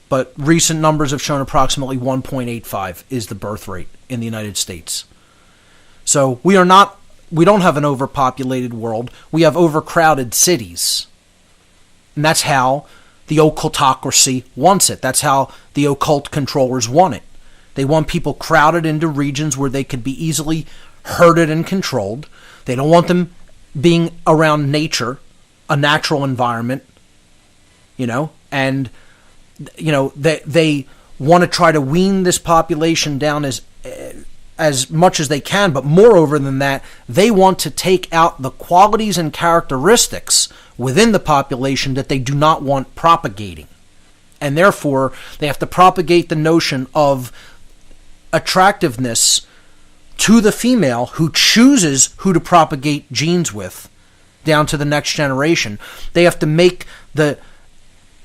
But recent numbers have shown approximately 1.85 is the birth rate in the United States. So we don't have an overpopulated world. We have overcrowded cities. And that's how the occultocracy wants it. That's how the occult controllers want it. They want people crowded into regions where they could be easily herded and controlled. They don't want them being around nature, a natural environment, and they want to try to wean this population down as much as they can, but moreover than that, they want to take out the qualities and characteristics within the population that they do not want propagating. and therefore they have to propagate the notion of attractiveness to the female who chooses who to propagate genes with down to the next generation. They have to make the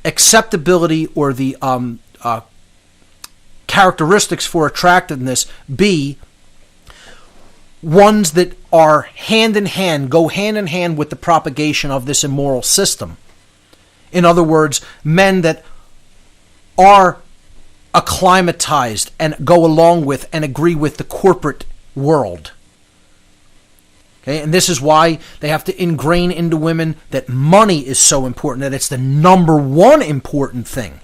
acceptability or the characteristics for attractiveness be ones that are hand in hand, go hand in hand with the propagation of this immoral system. In other words, men that are acclimatized and go along with and agree with the corporate world. Okay, and this is why they have to ingrain into women that money is so important, that it's the number one important thing,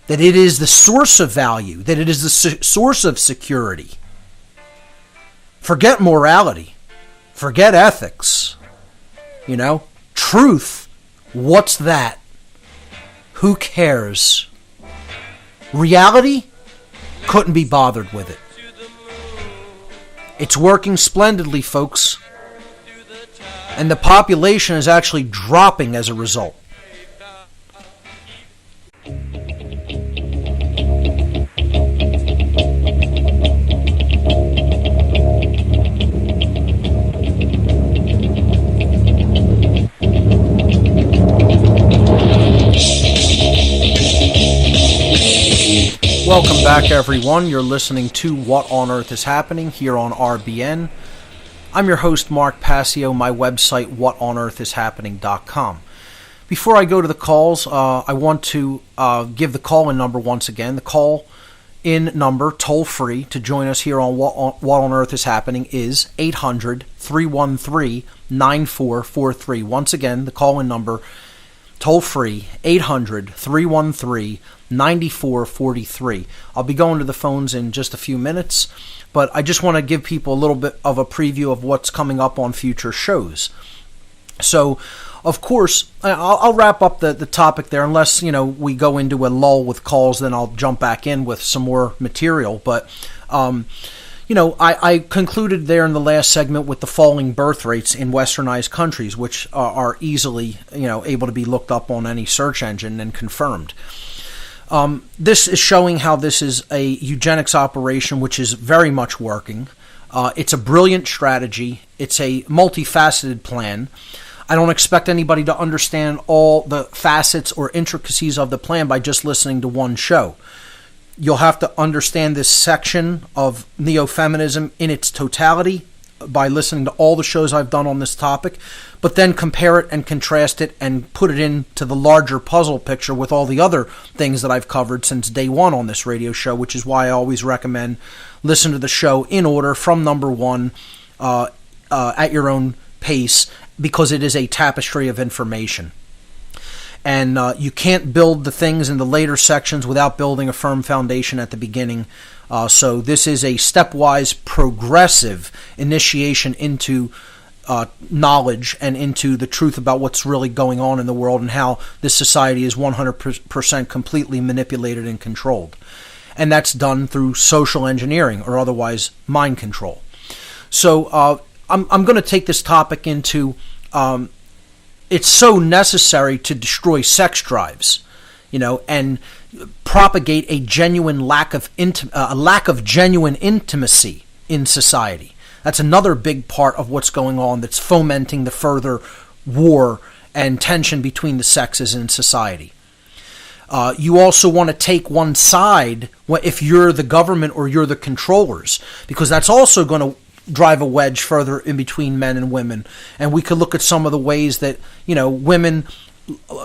that it is the source of value, that it is the source of security. Forget morality. Forget ethics. Truth. What's that? Who cares? Reality? Couldn't be bothered with it. It's working splendidly, folks. And the population is actually dropping as a result. Welcome back, everyone. You're listening to What on Earth is Happening here on RBN. I'm your host, Mark Passio. My website, whatonearthishappening.com. Before I go to the calls, I want to give the call-in number once again. The call-in number, toll-free, to join us here on What on Earth is Happening is 800-313-9443. Once again, the call-in number, toll-free, 800-313-9443. I'll be going to the phones in just a few minutes, but I just want to give people a little bit of a preview of what's coming up on future shows. So, of course, I'll wrap up the topic there, unless, we go into a lull with calls, then I'll jump back in with some more material. But, I concluded there in the last segment with the falling birth rates in westernized countries, which are easily, able to be looked up on any search engine and confirmed. This is showing how this is a eugenics operation which is very much working. It's a brilliant strategy. It's a multifaceted plan. I don't expect anybody to understand all the facets or intricacies of the plan by just listening to one show. You'll have to understand this section of neo-feminism in its totality by listening to all the shows I've done on this topic, but then compare it and contrast it and put it into the larger puzzle picture with all the other things that I've covered since day one on this radio show, which is why I always recommend listen to the show in order from number one at your own pace, because it is a tapestry of information. And you can't build the things in the later sections without building a firm foundation at the beginning. So this is a stepwise, progressive initiation into knowledge and into the truth about what's really going on in the world and how this society is 100% completely manipulated and controlled. And that's done through social engineering, or otherwise mind control. So I'm going to take this topic into... it's so necessary to destroy sex drives, and propagate a genuine lack of genuine intimacy in society. That's another big part of what's going on that's fomenting the further war and tension between the sexes in society. You also want to take one side if you're the government or you're the controllers, because that's also going to drive a wedge further in between men and women. And we could look at some of the ways that, women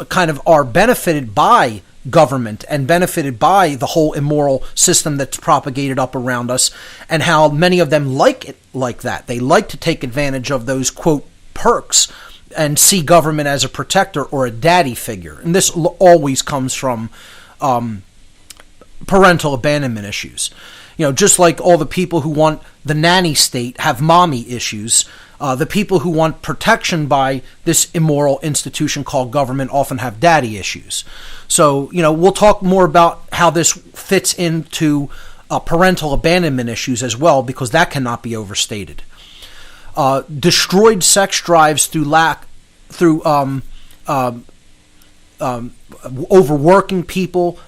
kind of are benefited by government and benefited by the whole immoral system that's propagated up around us, and how many of them like it like that. They like to take advantage of those, quote, perks and see government as a protector or a daddy figure. And this always comes from parental abandonment issues. Just like all the people who want the nanny state have mommy issues, the people who want protection by this immoral institution called government often have daddy issues. So, we'll talk more about how this fits into parental abandonment issues as well, because that cannot be overstated. Destroyed sex drives through overworking people,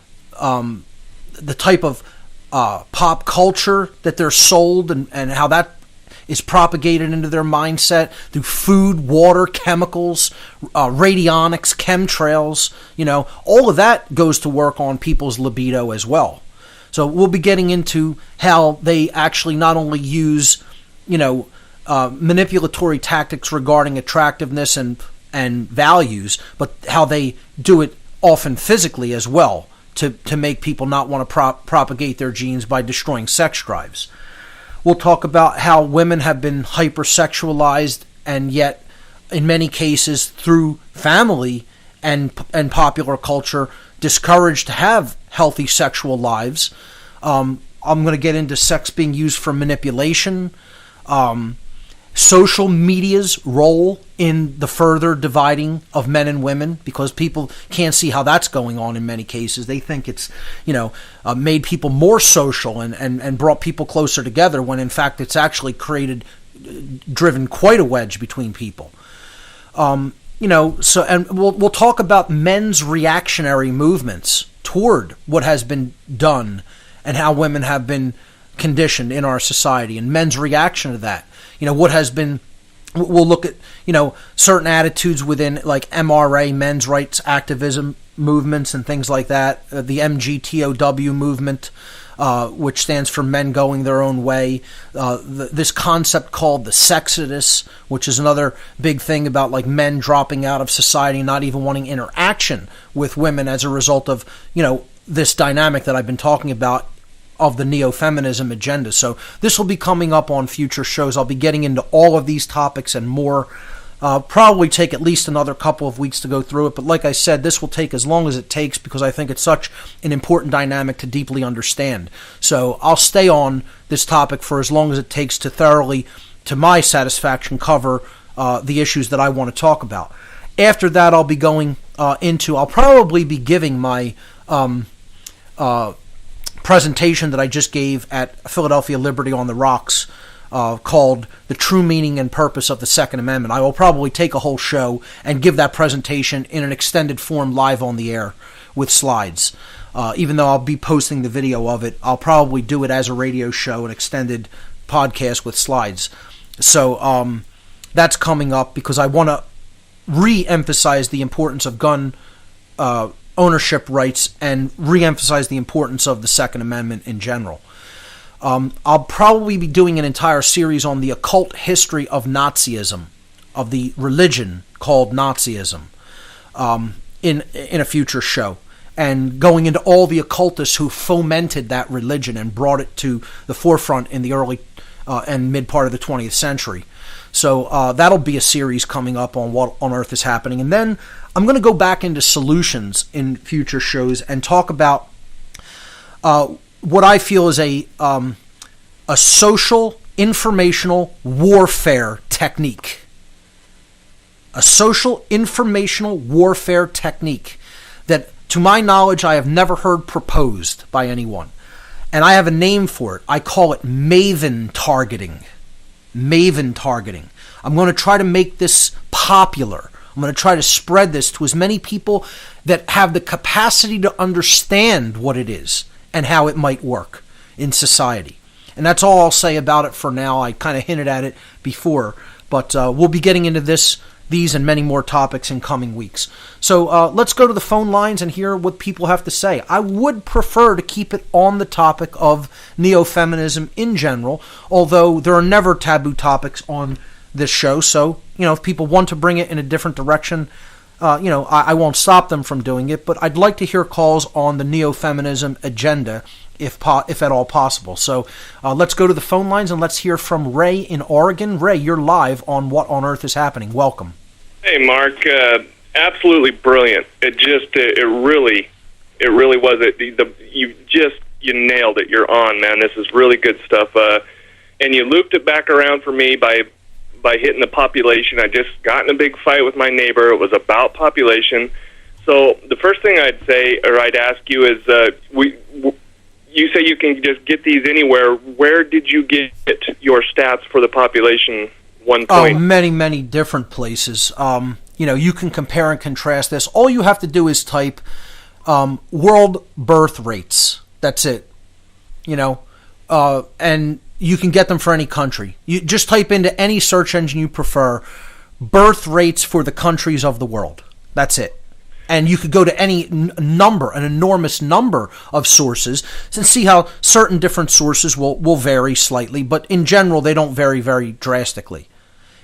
the type of pop culture that they're sold, and how that is propagated into their mindset through food, water, chemicals, radionics, chemtrails. All of that goes to work on people's libido as well. So we'll be getting into how they actually not only use, manipulatory tactics regarding attractiveness and values, but how they do it often physically as well to make people not want to propagate their genes by destroying sex drives. We'll talk about how women have been hypersexualized, and yet in many cases through family and popular culture discouraged to have healthy sexual lives. I'm going to get into sex being used for manipulation, social media's role in the further dividing of men and women, because people can't see how that's going on in many cases. They think it's, made people more social and brought people closer together, when in fact it's actually driven quite a wedge between people. And we'll talk about men's reactionary movements toward what has been done and how women have been conditioned in our society, and men's reaction to that. We'll look at, certain attitudes within like MRA, men's rights activism movements and things like that. The MGTOW movement, which stands for men going their own way. This concept called the sexodus, which is another big thing about like men dropping out of society, not even wanting interaction with women as a result of, this dynamic that I've been talking about of the Neo-Feminism Agenda. So this will be coming up on future shows. I'll be getting into all of these topics and more. Probably take at least another couple of weeks to go through it, but like I said, this will take as long as it takes because I think it's such an important dynamic to deeply understand. So I'll stay on this topic for as long as it takes to thoroughly, to my satisfaction, cover the issues that I want to talk about. After that, I'll be going I'll probably be giving my presentation that I just gave at Philadelphia Liberty on the Rocks, called The True Meaning and Purpose of the Second Amendment. I will probably take a whole show and give that presentation in an extended form live on the air with slides. Even though I'll be posting the video of it, I'll probably do it as a radio show, an extended podcast with slides. So that's coming up because I want to re-emphasize the importance of gun ownership rights and re-emphasize the importance of the Second Amendment in general. I'll probably be doing an entire series on the occult history of Nazism, of the religion called Nazism, in a future show, and going into all the occultists who fomented that religion and brought it to the forefront in the early and mid part of the 20th century. So that'll be a series coming up on what on earth is happening. And then I'm going to go back into solutions in future shows and talk about what I feel is a social informational warfare technique. A social informational warfare technique that, to my knowledge, I have never heard proposed by anyone. And I have a name for it. I call it Maven targeting. Maven targeting. I'm going to try to make this popular. I'm going to try to spread this to as many people that have the capacity to understand what it is and how it might work in society. And that's all I'll say about it for now. I kind of hinted at it before, but we'll be getting into these and many more topics in coming weeks. So let's go to the phone lines and hear what people have to say. I would prefer to keep it on the topic of neo-feminism in general, although there are never taboo topics on this show. So, if people want to bring it in a different direction, I won't stop them from doing it, but I'd like to hear calls on the Neo-Feminism Agenda, if at all possible. So let's go to the phone lines and let's hear from Ray in Oregon. Ray, you're live on What on Earth is Happening. Welcome. Hey, Mark. Absolutely brilliant. It really was it. You nailed it. You're on, man. This is really good stuff. And you looped it back around for me by hitting the population. I just got in a big fight with my neighbor. It was about population. So the first thing I'd ask you is, you say you can just get these anywhere. Where did you get your stats for the population 1 point? Oh, many, many different places. You can compare and contrast this. All you have to do is type world birth rates. That's it. And you can get them for any country. You just type into any search engine you prefer, birth rates for the countries of the world. That's it. And you could go to any number, an enormous number of sources, and see how certain different sources will vary slightly, but in general, they don't vary very drastically.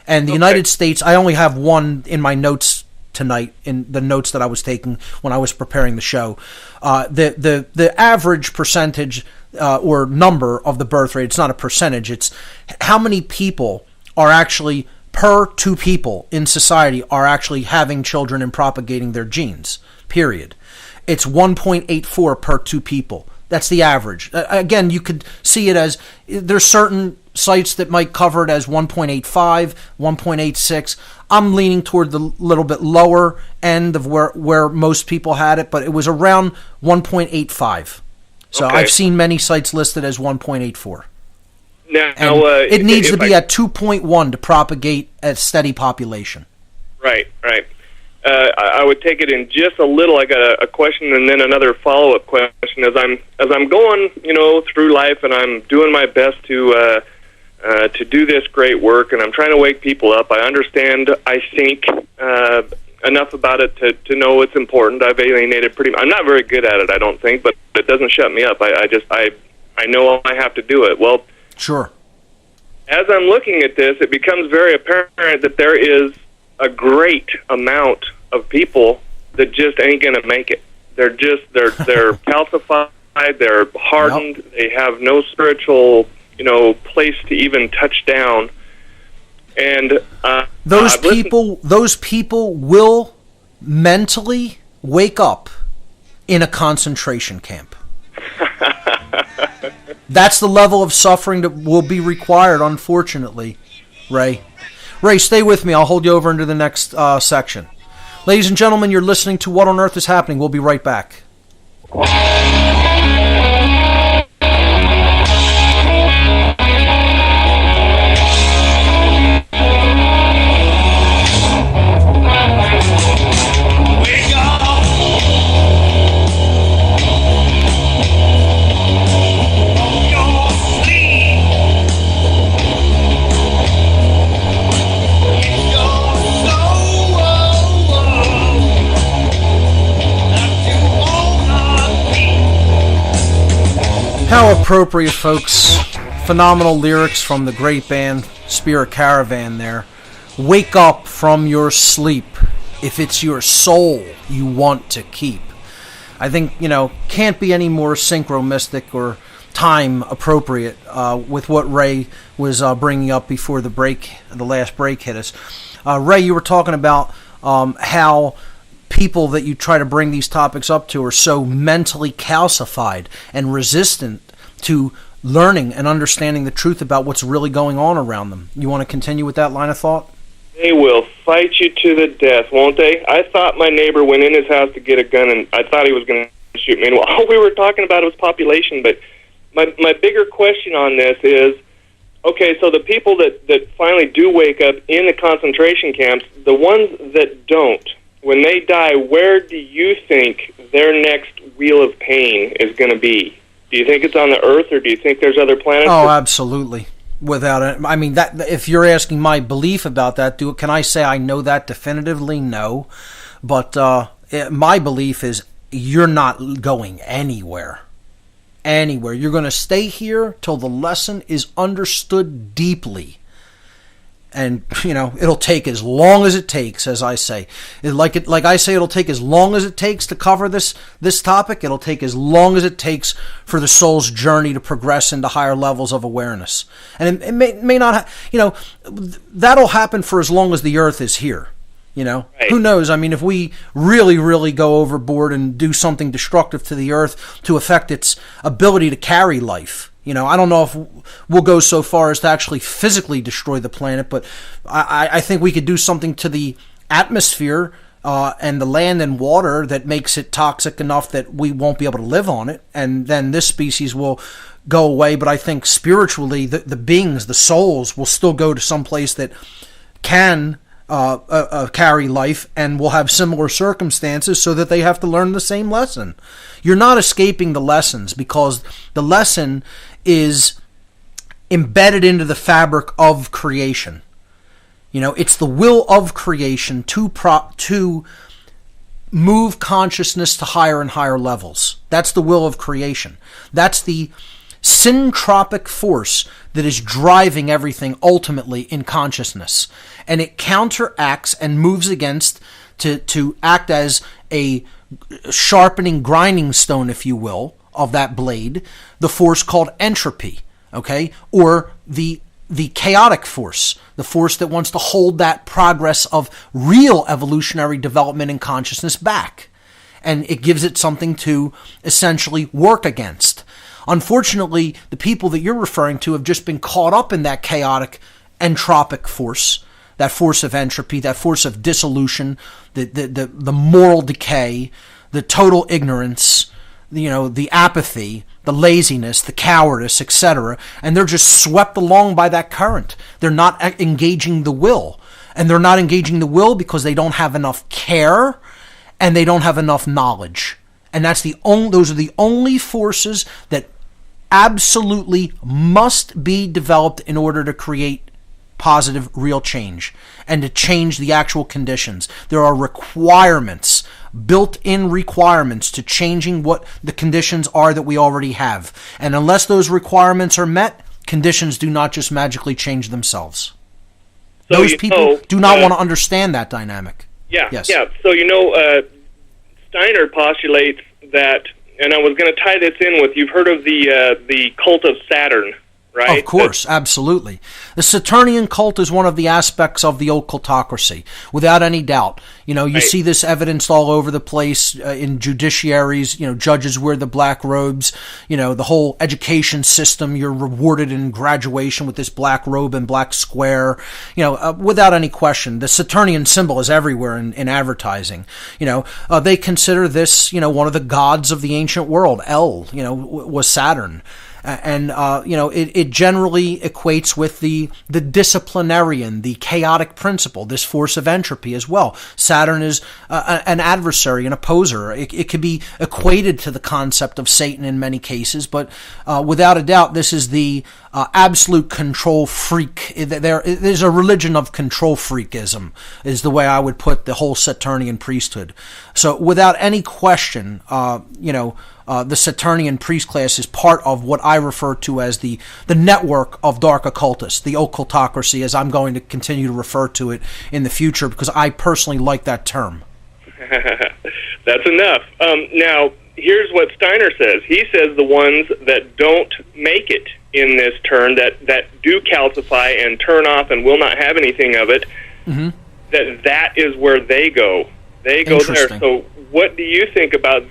And the United States, I only have one in my notes tonight, in the notes that I was taking when I was preparing the show. The average percentage or number of the birth rate, it's not a percentage, it's how many people are actually, per two people in society, are actually having children and propagating their genes, period. It's 1.84 per two people. That's the average. Again, you could see it as, there's certain sites that might cover it as 1.85, 1.86. I'm leaning toward the little bit lower end of where most people had it, but it was around 1.85. So I've seen many sites listed as 1.84. Now, it needs to be at 2.1 to propagate a steady population. Right. I would take it in just a little. I got a question and then another follow-up question. As I'm going, through life, and I'm doing my best to do this great work, and I'm trying to wake people up. I understand, I think, enough about it to know it's important. I've alienated I'm not very good at it, I don't think, but it doesn't shut me up. I know I have to do it. Well, sure. As I'm looking at this, it becomes very apparent that there is a great amount of people that just ain't going to make it. They're calcified, they're hardened, Yep. They have no spiritual, place to even touch down. And those people will mentally wake up in a concentration camp. That's the level of suffering that will be required, unfortunately, Ray. Ray, stay with me. I'll hold you over into the next section. Ladies and gentlemen, you're listening to What on Earth is Happening. We'll be right back. How appropriate, folks. Phenomenal lyrics from the great band Spirit Caravan there. Wake up from your sleep if it's your soul you want to keep. I think, can't be any more synchromistic or time appropriate with what Ray was bringing up before the last break hit us. Ray, you were talking about how people that you try to bring these topics up to are so mentally calcified and resistant to learning and understanding the truth about what's really going on around them. You want to continue with that line of thought? They will fight you to the death, won't they? I thought my neighbor went in his house to get a gun, and I thought he was going to shoot me. And all we were talking about was population, but my bigger question on this is, okay, so the people that finally do wake up in the concentration camps, the ones that don't, when they die, where do you think their next wheel of pain is going to be? Do you think it's on the Earth, or do you think there's other planets? Oh, absolutely. Without it, I mean, that if you're asking my belief about that, can I say I know that definitively? No, but my belief is you're not going anywhere. Anywhere. You're going to stay here till the lesson is understood deeply. And, it'll take as long as it takes, as I say. Like I say, it'll take as long as it takes to cover this topic. It'll take as long as it takes for the soul's journey to progress into higher levels of awareness. And it may not, that'll happen for as long as the Earth is here. Right. Who knows? I mean, if we really, really go overboard and do something destructive to the Earth to affect its ability to carry life, I don't know if we'll go so far as to actually physically destroy the planet, but I think we could do something to the atmosphere and the land and water that makes it toxic enough that we won't be able to live on it, and then this species will go away. But I think spiritually, the beings, the souls, will still go to some place that can carry life and will have similar circumstances so that they have to learn the same lesson. You're not escaping the lessons because the lesson is embedded into the fabric of creation. You know, it's the will of creation to move consciousness to higher and higher levels. That's the will of creation. That's the syntropic force that is driving everything ultimately in consciousness. And it counteracts and moves against to act as a sharpening grinding stone, if you will, of that blade, the force called entropy, okay? Or the chaotic force, the force that wants to hold that progress of real evolutionary development in consciousness back. And it gives it something to essentially work against. Unfortunately, the people that you're referring to have just been caught up in that chaotic entropic force, that force of entropy, that force of dissolution, the moral decay, the total ignorance, the apathy, the laziness, the cowardice, etc. And they're just swept along by that current. They're not engaging the will. And they're not engaging the will because they don't have enough care and they don't have enough knowledge. And those are the only forces that absolutely must be developed in order to create positive, real change and to change the actual conditions. There are requirements, built-in requirements to changing what the conditions are that we already have. And unless those requirements are met, conditions do not just magically change themselves. So those people do not want to understand that dynamic. Yeah, yes. Yeah. So, Steiner postulates that, and I was going to tie this in with, you've heard of the cult of Saturn, right? Of course, absolutely. The Saturnian cult is one of the aspects of the occultocracy, without any doubt. You Right. see this evidenced all over the place in judiciaries. Judges wear the black robes. The whole education system, you're rewarded in graduation with this black robe and black square. Without any question, the Saturnian symbol is everywhere in advertising. They consider this, one of the gods of the ancient world. Was Saturn. And it generally equates with the disciplinarian, the chaotic principle, this force of entropy as well. Saturn is an adversary, an opposer. It could be equated to the concept of Satan in many cases, but without a doubt, this is the absolute control freak. There's a religion of control freakism, is the way I would put the whole Saturnian priesthood. So without any question, the Saturnian Priest-Class is part of what I refer to as the network of dark occultists, the occultocracy, as I'm going to continue to refer to it in the future, because I personally like that term. That's enough. Now, here's what Steiner says. He says the ones that don't make it in this turn, that do calcify and turn off and will not have anything of it, that is where they go. They go there. So what do you think about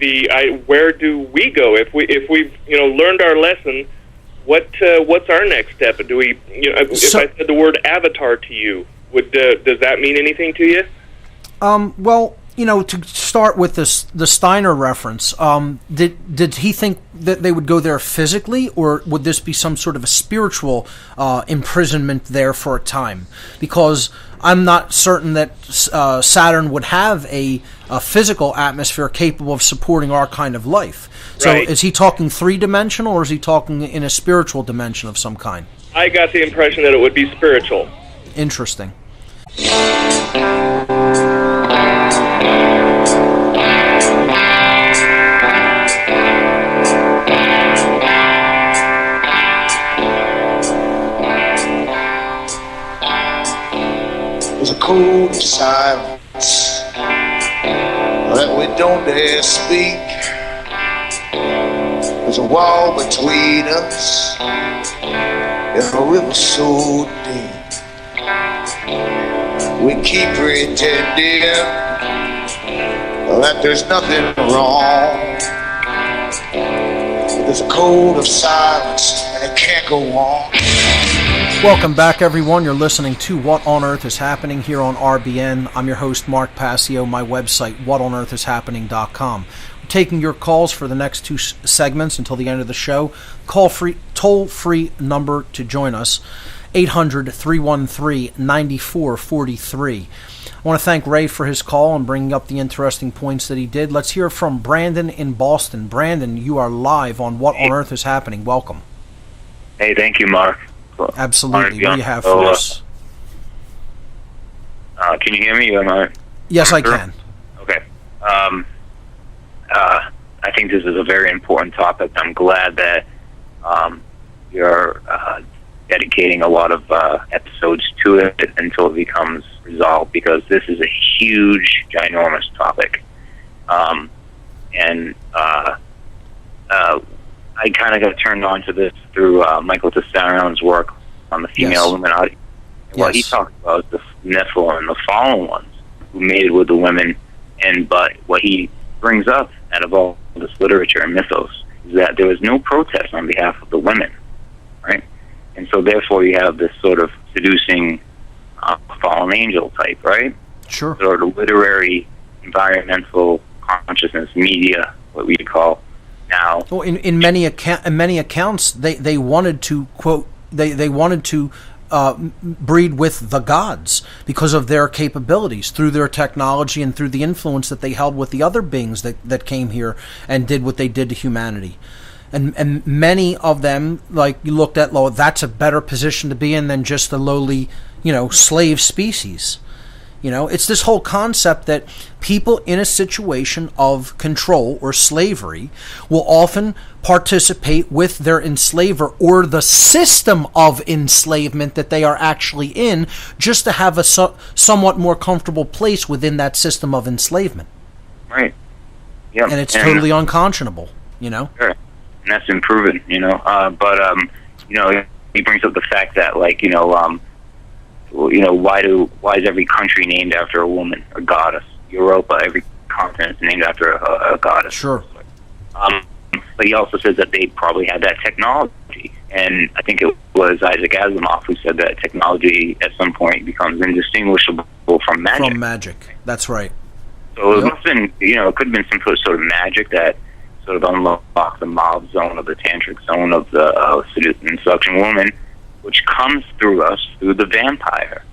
where do we go if we've learned our lesson? What's our next step? Do we if I said the word avatar to you, does that mean anything to you? Well, to start with the Steiner reference, did he think that they would go there physically, or would this be some sort of a spiritual imprisonment there for a time? Because I'm not certain that Saturn would have a physical atmosphere capable of supporting our kind of life. So Right. Is he talking three-dimensional, or is he talking in a spiritual dimension of some kind? I got the impression that it would be spiritual. Interesting. There's a code of silence that we don't dare speak. There's a wall between us and a river so deep. We keep pretending that there's nothing wrong. There's a code of silence and it can't go on. Welcome back, everyone. You're listening to What on Earth is Happening here on RBN. I'm your host, Mark Passio. My website, whatonearthishappening.com. We're taking your calls for the next two segments until the end of the show. Toll-free number to join us. 800-313-9443. I want to thank Ray for his call and bringing up the interesting points that he did. Let's hear from Brandon in Boston. Brandon, you are live on What on Earth is Happening. Welcome. Hey, thank you, Mark. Absolutely. What do you have for us? Can you hear me? Or not? Yes, I can. Okay. I think this is a very important topic. I'm glad that you're dedicating a lot of episodes to it until it becomes resolved, because this is a huge, ginormous topic. I kind of got turned on to this through Michael Testarion's work on the female Illuminati. And what he talked about is the Nephilim and the fallen ones who mated with the women. But what he brings up out of all this literature and mythos is that there was no protest on behalf of the women, right? And so therefore you have this sort of seducing fallen angel type, right? Sure. Sort of literary, environmental consciousness, media, what we call now. Well, in many accounts, they wanted to quote they wanted to breed with the gods because of their capabilities, through their technology and through the influence that they held with the other beings that came here and did what they did to humanity. And many of them, like you looked at, that's a better position to be in than just the lowly, slave species. It's this whole concept that people in a situation of control or slavery will often participate with their enslaver or the system of enslavement that they are actually in, just to have a somewhat more comfortable place within that system of enslavement. Right. Yeah. And it's totally unconscionable, Sure. And that's been proven, he brings up the fact that, why is every country named after a woman, a goddess? Europa, every continent is named after a goddess. Sure. But he also says that they probably had that technology. And I think it was Isaac Asimov who said that technology at some point becomes indistinguishable from magic. From magic. That's right. So it must have been, it could have been some sort of magic that sort of unlocked the mob zone of the tantric zone of the seduction woman, which comes through us through the vampire.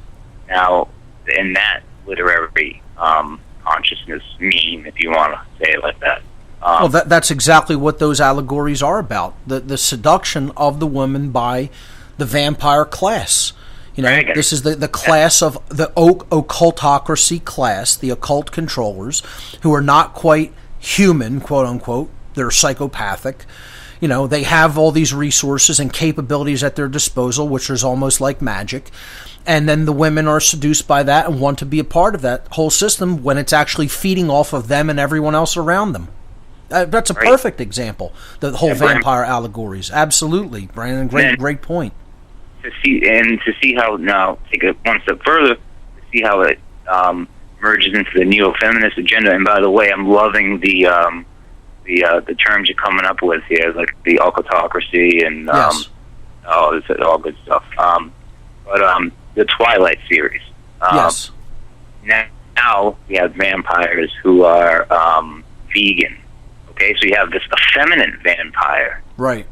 Now, in that literary consciousness meme, if you want to say it like that. Well, that's exactly what those allegories are about. The seduction of the woman by the vampire class. This is the class of the occultocracy class, the occult controllers, who are not quite human, quote unquote. They're psychopathic. They have all these resources and capabilities at their disposal, which is almost like magic. And then the women are seduced by that and want to be a part of that whole system when it's actually feeding off of them and everyone else around them. That's a perfect example, the whole vampire allegories. Absolutely, Brandon. Great point. To see how, now, take it one step further, to see how it merges into the Neo-Feminist Agenda. And by the way, I'm loving the terms you're coming up with here, like the occultocracy and yes. It's all good stuff. But the Twilight series. Yes. Now we have vampires who are vegan. Okay, so you have this effeminate vampire. Right.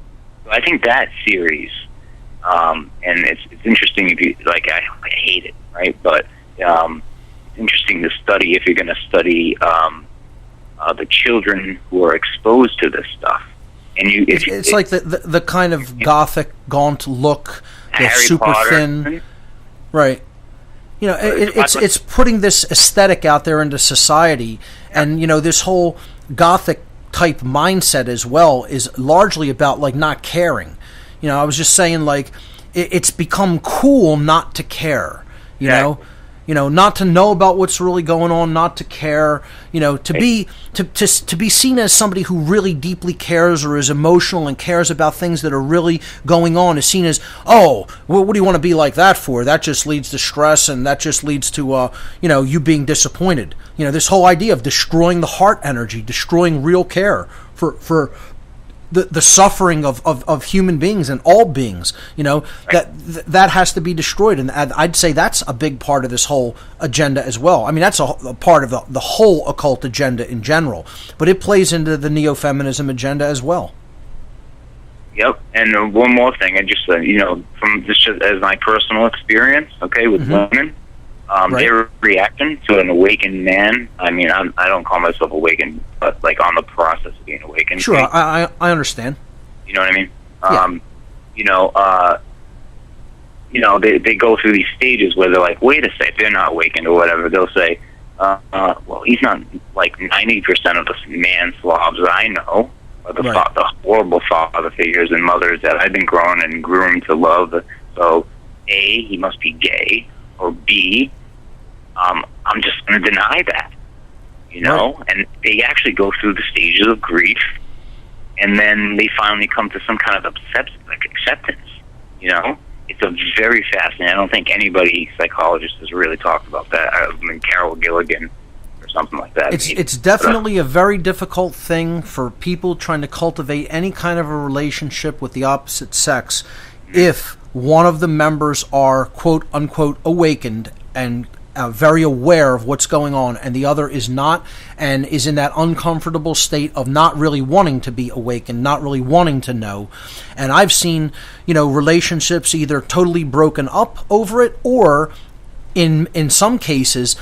So I think that series, and it's interesting if you like. I hate it, right? But it's interesting to study if you're going to study the children who are exposed to this stuff. And it's like the kind of gothic, gaunt look, the Harry super Potter. thin, right? It's putting this aesthetic out there into society, and this whole gothic type mindset as well is largely about not caring. I was just saying it's become cool not to care. Not to know about what's really going on, not to care, to be seen as somebody who really deeply cares or is emotional and cares about things that are really going on is seen as, what do you want to be like that for? That just leads to stress, and that just leads to, you being disappointed. This whole idea of destroying the heart energy, destroying real care for the suffering of human beings and all beings, that has to be destroyed. And I'd say that's a big part of this whole agenda as well. I mean, that's a part of the whole occult agenda in general, but it plays into the Neo-Feminism agenda as well. Yep. And one more thing, I just from just as my personal experience, okay, with women, their reaction to an awakened man. I mean, I don't call myself awakened, but like on the process of being awakened. Sure, I understand. You know what I mean? They go through these stages where they're like, wait a sec, they're not awakened or whatever. They'll say, well, he's not like 90% of the man Slavs I know, or the horrible father figures and mothers that I've been grown and groomed to love. So, A, he must be gay, or B, I'm just going to deny that, And they actually go through the stages of grief, and then they finally come to some kind of acceptance, It's a very fascinating. I don't think anybody, psychologist, has really talked about that. I mean, Carol Gilligan or something like that. It's definitely a very difficult thing for people trying to cultivate any kind of a relationship with the opposite sex if one of the members are, quote unquote, awakened and very aware of what's going on, and the other is not, and is in that uncomfortable state of not really wanting to be awakened, not really wanting to know. And I've seen, relationships either totally broken up over it, or in some cases,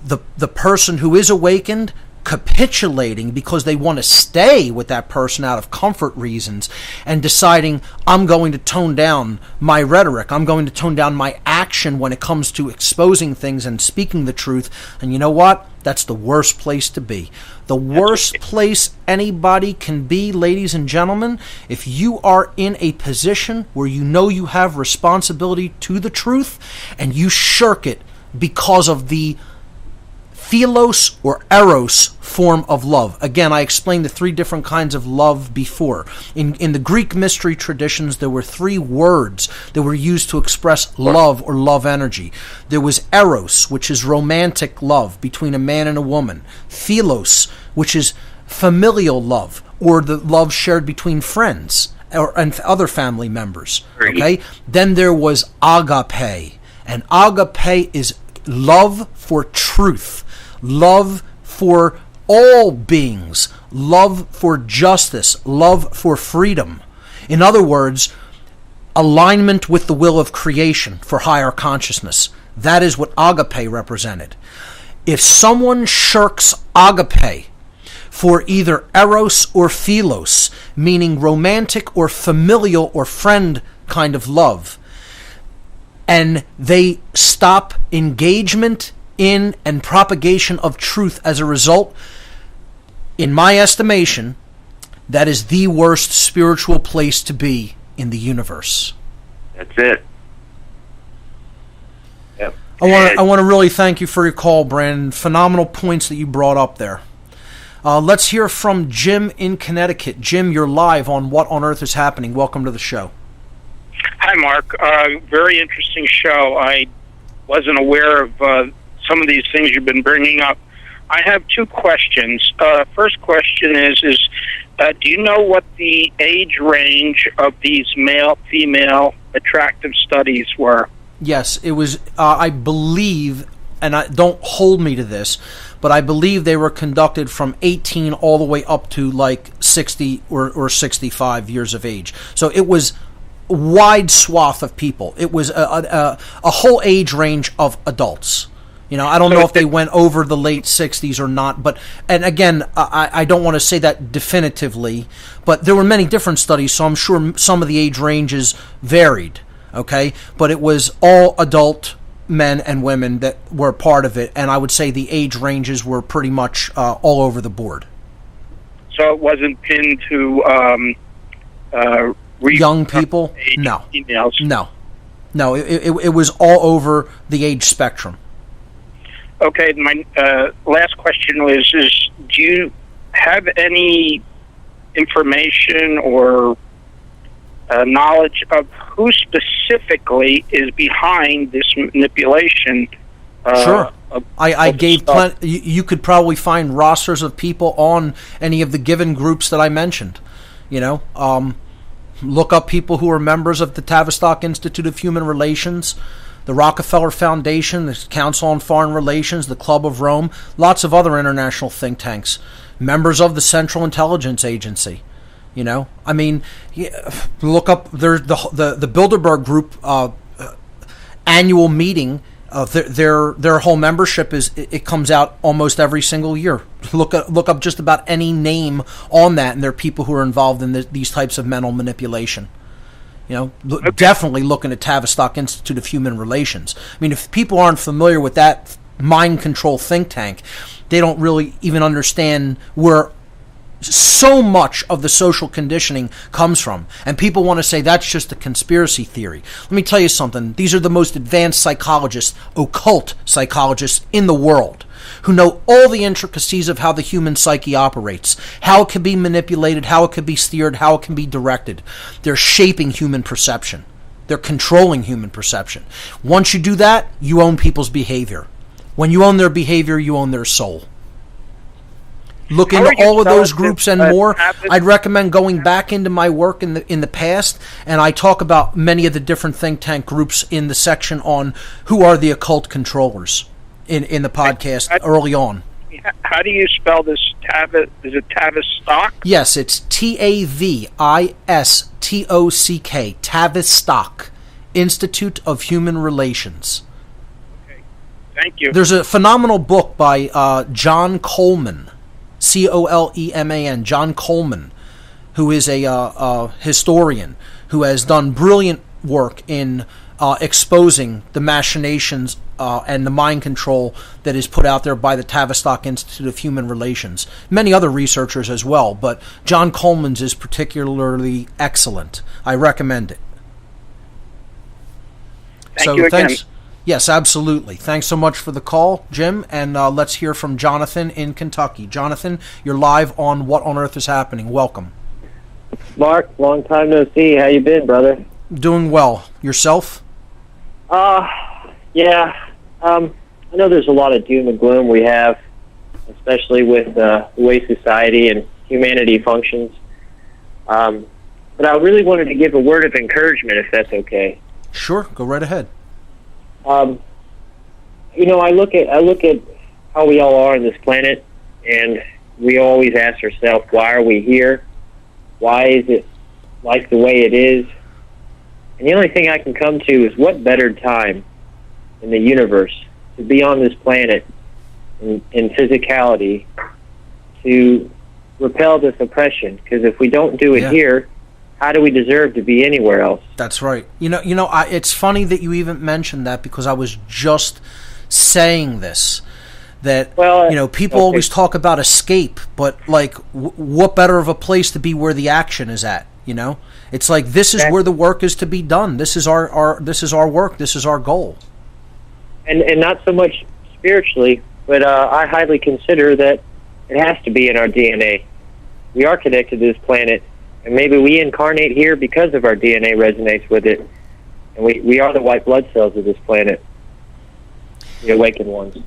the person who is awakened capitulating because they want to stay with that person out of comfort reasons, and deciding, I'm going to tone down my rhetoric, I'm going to tone down my action when it comes to exposing things and speaking the truth. And you know what? That's the worst place to be. The worst place anybody can be, ladies and gentlemen, if you are in a position where you have responsibility to the truth and you shirk it because of the philos or eros form of love. Again, I explained the three different kinds of love before. In the Greek mystery traditions, there were three words that were used to express love or love energy. There was eros, which is romantic love between a man and a woman. Philos, which is familial love, or the love shared between friends and other family members. Okay? Then there was agape, and agape is love for truth, love for all beings, love for justice, love for freedom. In other words, alignment with the will of creation for higher consciousness. That is what agape represented. If someone shirks agape for either eros or philos, meaning romantic or familial or friend kind of love, and they stop engagement in and propagation of truth as a result, in my estimation, that is the worst spiritual place to be in the universe. That's it. Yep. I want to really thank you for your call, Brandon. Phenomenal points that you brought up there. Let's hear from Jim in Connecticut. Jim, you're live on What on Earth is Happening. Welcome to the show. Hi, Mark. Very interesting show. I wasn't aware of some of these things you've been bringing up. I have two questions. First question is do you know what the age range of these male-female attractive studies were? Yes, it was, I believe, and don't hold me to this, but I believe they were conducted from 18 all the way up to like 60 or 65 years of age. So it was a wide swath of people. It was a whole age range of adults. I don't know if they went over the late 60s or not, and again, I don't want to say that definitively, but there were many different studies, so I'm sure some of the age ranges varied, okay? But it was all adult men and women that were part of it, and I would say the age ranges were pretty much all over the board. So it wasn't pinned to young people? No. Females? No, it was all over the age spectrum. Okay, my last question was, do you have any information or knowledge of who specifically is behind this manipulation? Sure. I gave plenty. You could probably find rosters of people on any of the given groups that I mentioned. Look up people who are members of the Tavistock Institute of Human Relations, the Rockefeller Foundation, the Council on Foreign Relations, the Club of Rome, lots of other international think tanks, members of the Central Intelligence Agency. You know, I mean, look up the Bilderberg Group annual meeting. Their whole membership it comes out almost every single year. Look up just about any name on that, and there are people who are involved in these types of mental manipulation. You know, definitely looking at Tavistock Institute of Human Relations. I mean, if people aren't familiar with that mind control think tank, they don't really even understand where so much of the social conditioning comes from. And people want to say that's just a conspiracy theory. Let me tell you something. These are the most advanced psychologists, occult psychologists in the world, who know all the intricacies of how the human psyche operates, how it can be manipulated, how it can be steered, how it can be directed. They're shaping human perception. They're controlling human perception. Once you do that, you own people's behavior. When you own their behavior, you own their soul. Look into all of those groups and more. I'd recommend going back into my work in the past, and I talk about many of the different think tank groups in the section on who are the occult controllers in the podcast early on. How do you spell this? Is it Tavistock? Yes, it's Tavistock, Tavistock, Institute of Human Relations. Okay, thank you. There's a phenomenal book by John Coleman, Coleman, John Coleman, who is a historian who has done brilliant work in exposing the machinations and the mind control that is put out there by the Tavistock Institute of Human Relations. Many other researchers as well, but John Coleman's is particularly excellent. I recommend it. Thank you again. Thanks. Yes, absolutely. Thanks so much for the call, Jim, and let's hear from Jonathan in Kentucky. Jonathan, you're live on What on Earth is Happening. Welcome. Mark, long time no see. How you been, brother? Doing well. Yourself? Yeah. I know there's a lot of doom and gloom we have, especially with the way society and humanity functions. But I really wanted to give a word of encouragement, if that's okay. Sure, go right ahead. You know, I look at how we all are on this planet, and we always ask ourselves, why are we here? Why is it like the way it is? And the only thing I can come to is, what better time in the universe to be on this planet in physicality to repel this oppression? Because if we don't do it here, how do we deserve to be anywhere else? That's right. It's funny that you even mentioned that, because I was just saying this. That, people always talk about escape, but, like, what better of a place to be where the action is at, you know? It's like, this is where the work is to be done. This is our work. This is our goal. And not so much spiritually, but I highly consider that it has to be in our DNA. We are connected to this planet. And maybe we incarnate here because of our DNA resonates with it. And we are the white blood cells of this planet, the awakened ones.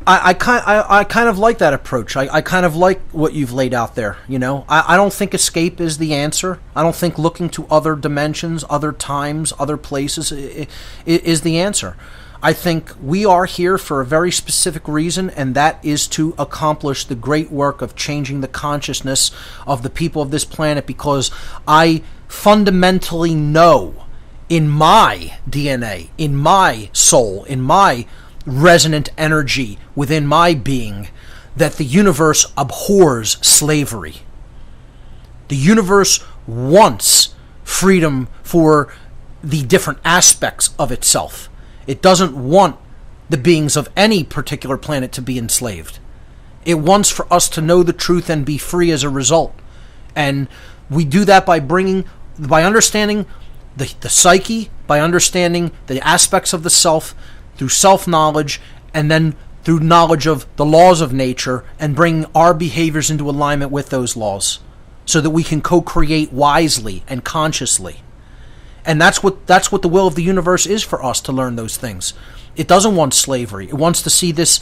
I kind of like that approach. I kind of like what you've laid out there, you know. I don't think escape is the answer. I don't think looking to other dimensions, other times, other places is the answer. I think we are here for a very specific reason, and that is to accomplish the great work of changing the consciousness of the people of this planet, because I fundamentally know in my DNA, in my soul, in my resonant energy within my being, that the universe abhors slavery. The universe wants freedom for the different aspects of itself. It doesn't want the beings of any particular planet to be enslaved. It wants for us to know the truth and be free as a result. And we do that by understanding the psyche, by understanding the aspects of the self, through self-knowledge, and then through knowledge of the laws of nature, and bring our behaviors into alignment with those laws, so that we can co-create wisely and consciously. And that's what the will of the universe is for us, to learn those things. It doesn't want slavery. It wants to see this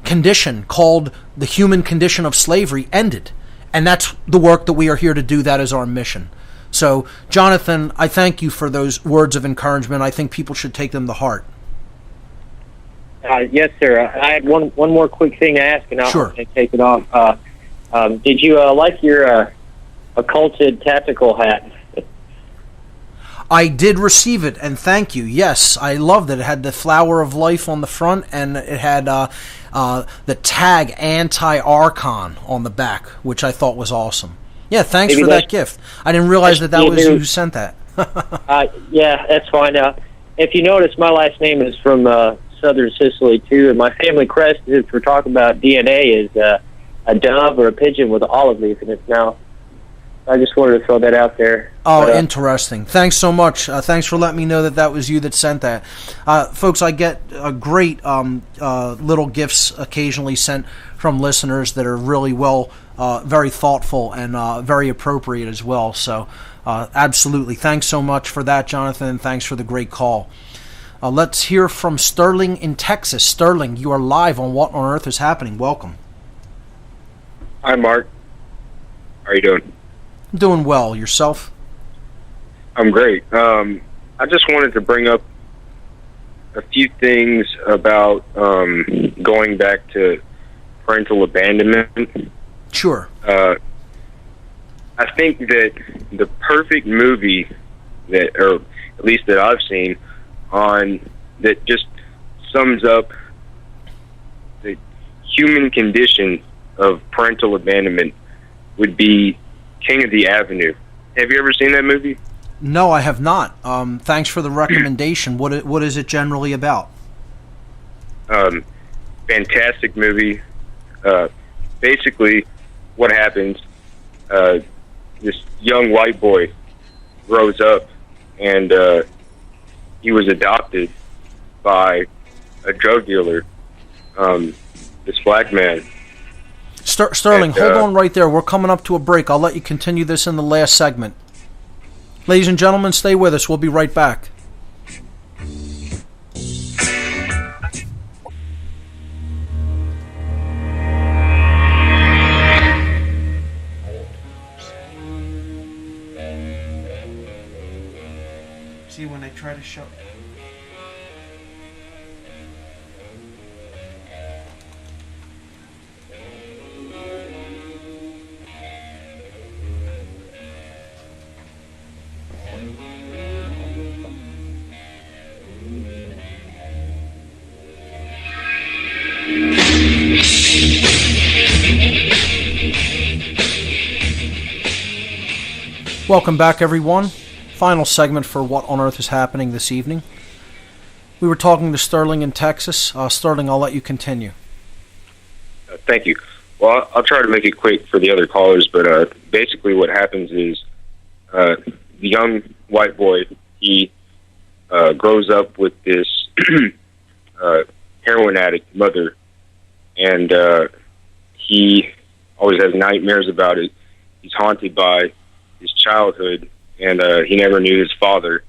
condition called the human condition of slavery ended. And that's the work that we are here to do. That is our mission. So, Jonathan, I thank you for those words of encouragement. I think people should take them to heart. Yes, sir. I had one more quick thing to ask, and I'll take it off. Did you like your occulted tactical hat. I did receive it, and thank you. Yes, I loved it. It had the flower of life on the front, and it had the tag Anti-Archon on the back, which I thought was awesome. Yeah, thanks for that gift. I didn't realize that was you who sent that. Yeah, that's fine. If you notice, my last name is from southern Sicily, too, and my family crest, if we're talking about DNA, is a dove or a pigeon with an olive leaf in its mouth. I just wanted to throw that out there. Oh, interesting. Thanks so much. Thanks for letting me know that was you that sent that. Folks, I get great little gifts occasionally sent from listeners that are really very thoughtful and very appropriate as well. So, absolutely. Thanks so much for that, Jonathan, and thanks for the great call. Let's hear from Sterling in Texas. Sterling, you are live on What on Earth is Happening. Welcome. Hi, Mark. How are you doing? Doing well. Yourself? I'm great. I just wanted to bring up a few things about going back to parental abandonment. Sure. I think that the perfect movie or at least that I've seen, that just sums up the human condition of parental abandonment would be King of the Avenue. Have you ever seen that movie? No, I have not. Thanks for the recommendation. What is it generally about? Fantastic movie. Basically, what happens, this young white boy grows up, and he was adopted by a drug dealer, this black man. Sterling, hold on right there. We're coming up to a break. I'll let you continue this in the last segment. Ladies and gentlemen, stay with us. We'll be right back. See, when they try to show... Welcome back, everyone. Final segment for What on Earth is Happening this evening. We were talking to Sterling in Texas. Sterling, I'll let you continue. Thank you. Well, I'll try to make it quick for the other callers, but basically what happens is the young white boy, he grows up with this heroin addict mother, and he always has nightmares about it. He's haunted by his childhood, and he never knew his father,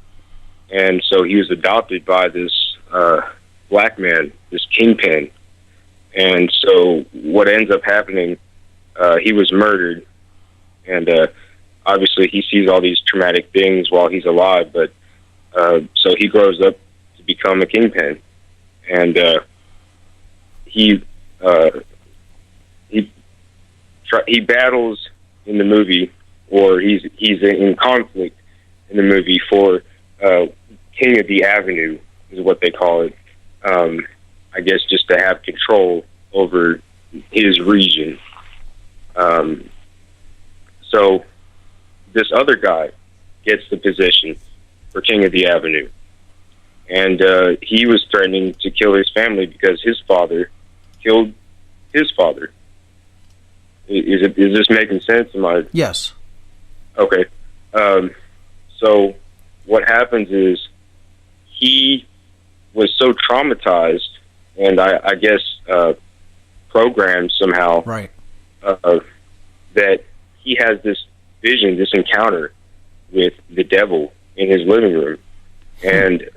and so he was adopted by this black man, this kingpin. And so what ends up happening, he was murdered, and obviously he sees all these traumatic things while he's alive, but so he grows up to become a kingpin, and he battles in the movie, or he's in conflict in the movie for King of the Avenue is what they call it. I guess just to have control over his region. So this other guy gets the position for King of the Avenue, and he was threatening to kill his family because his father killed his father. Is this making sense? Yes. Okay. So what happens is he was so traumatized, and I guess programmed somehow, right, that he has this vision, this encounter with the devil in his living room, and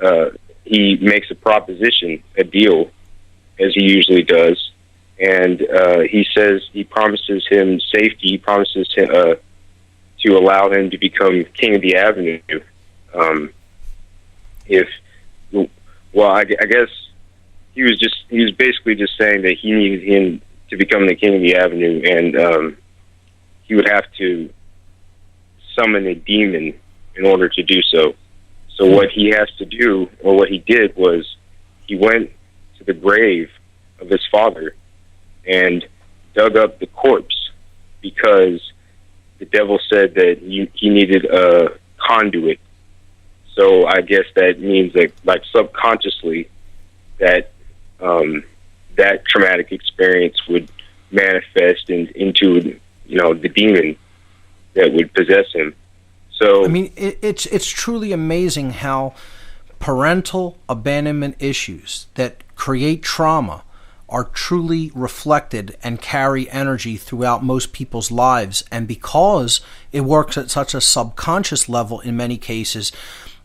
he makes a proposition, a deal, as he usually does, and he promises him safety. He promises him to allow him to become King of the Avenue. I guess he was basically just saying that he needed him to become the King of the Avenue, and he would have to summon a demon in order to do so. So what he has to do, or what he did, was he went to the grave of his father and dug up the corpse because the devil said that he needed a conduit. So I guess that means that, like, subconsciously, that that traumatic experience would manifest into, you know, the demon that would possess him. So I mean, it's truly amazing how parental abandonment issues that create trauma are truly reflected and carry energy throughout most people's lives. And because it works at such a subconscious level in many cases,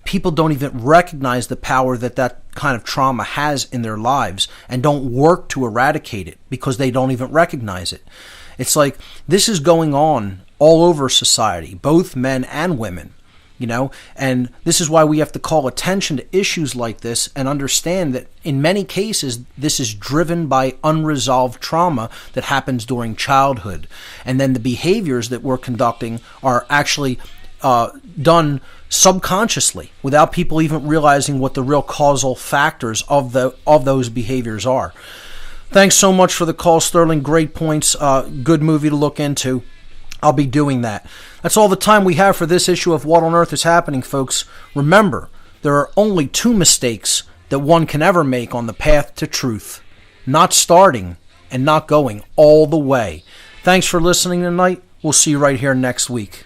people don't even recognize the power that that kind of trauma has in their lives and don't work to eradicate it because they don't even recognize it. It's like this is going on all over society, both men and women, you know, and this is why we have to call attention to issues like this and understand that in many cases this is driven by unresolved trauma that happens during childhood, and then the behaviors that we're conducting are actually done subconsciously without people even realizing what the real causal factors of those behaviors are. Thanks so much for the call, Sterling. Great points. Good movie to look into. I'll be doing that. That's all the time we have for this issue of What on Earth is Happening, folks. Remember, there are only two mistakes that one can ever make on the path to truth: not starting and not going all the way. Thanks for listening tonight. We'll see you right here next week.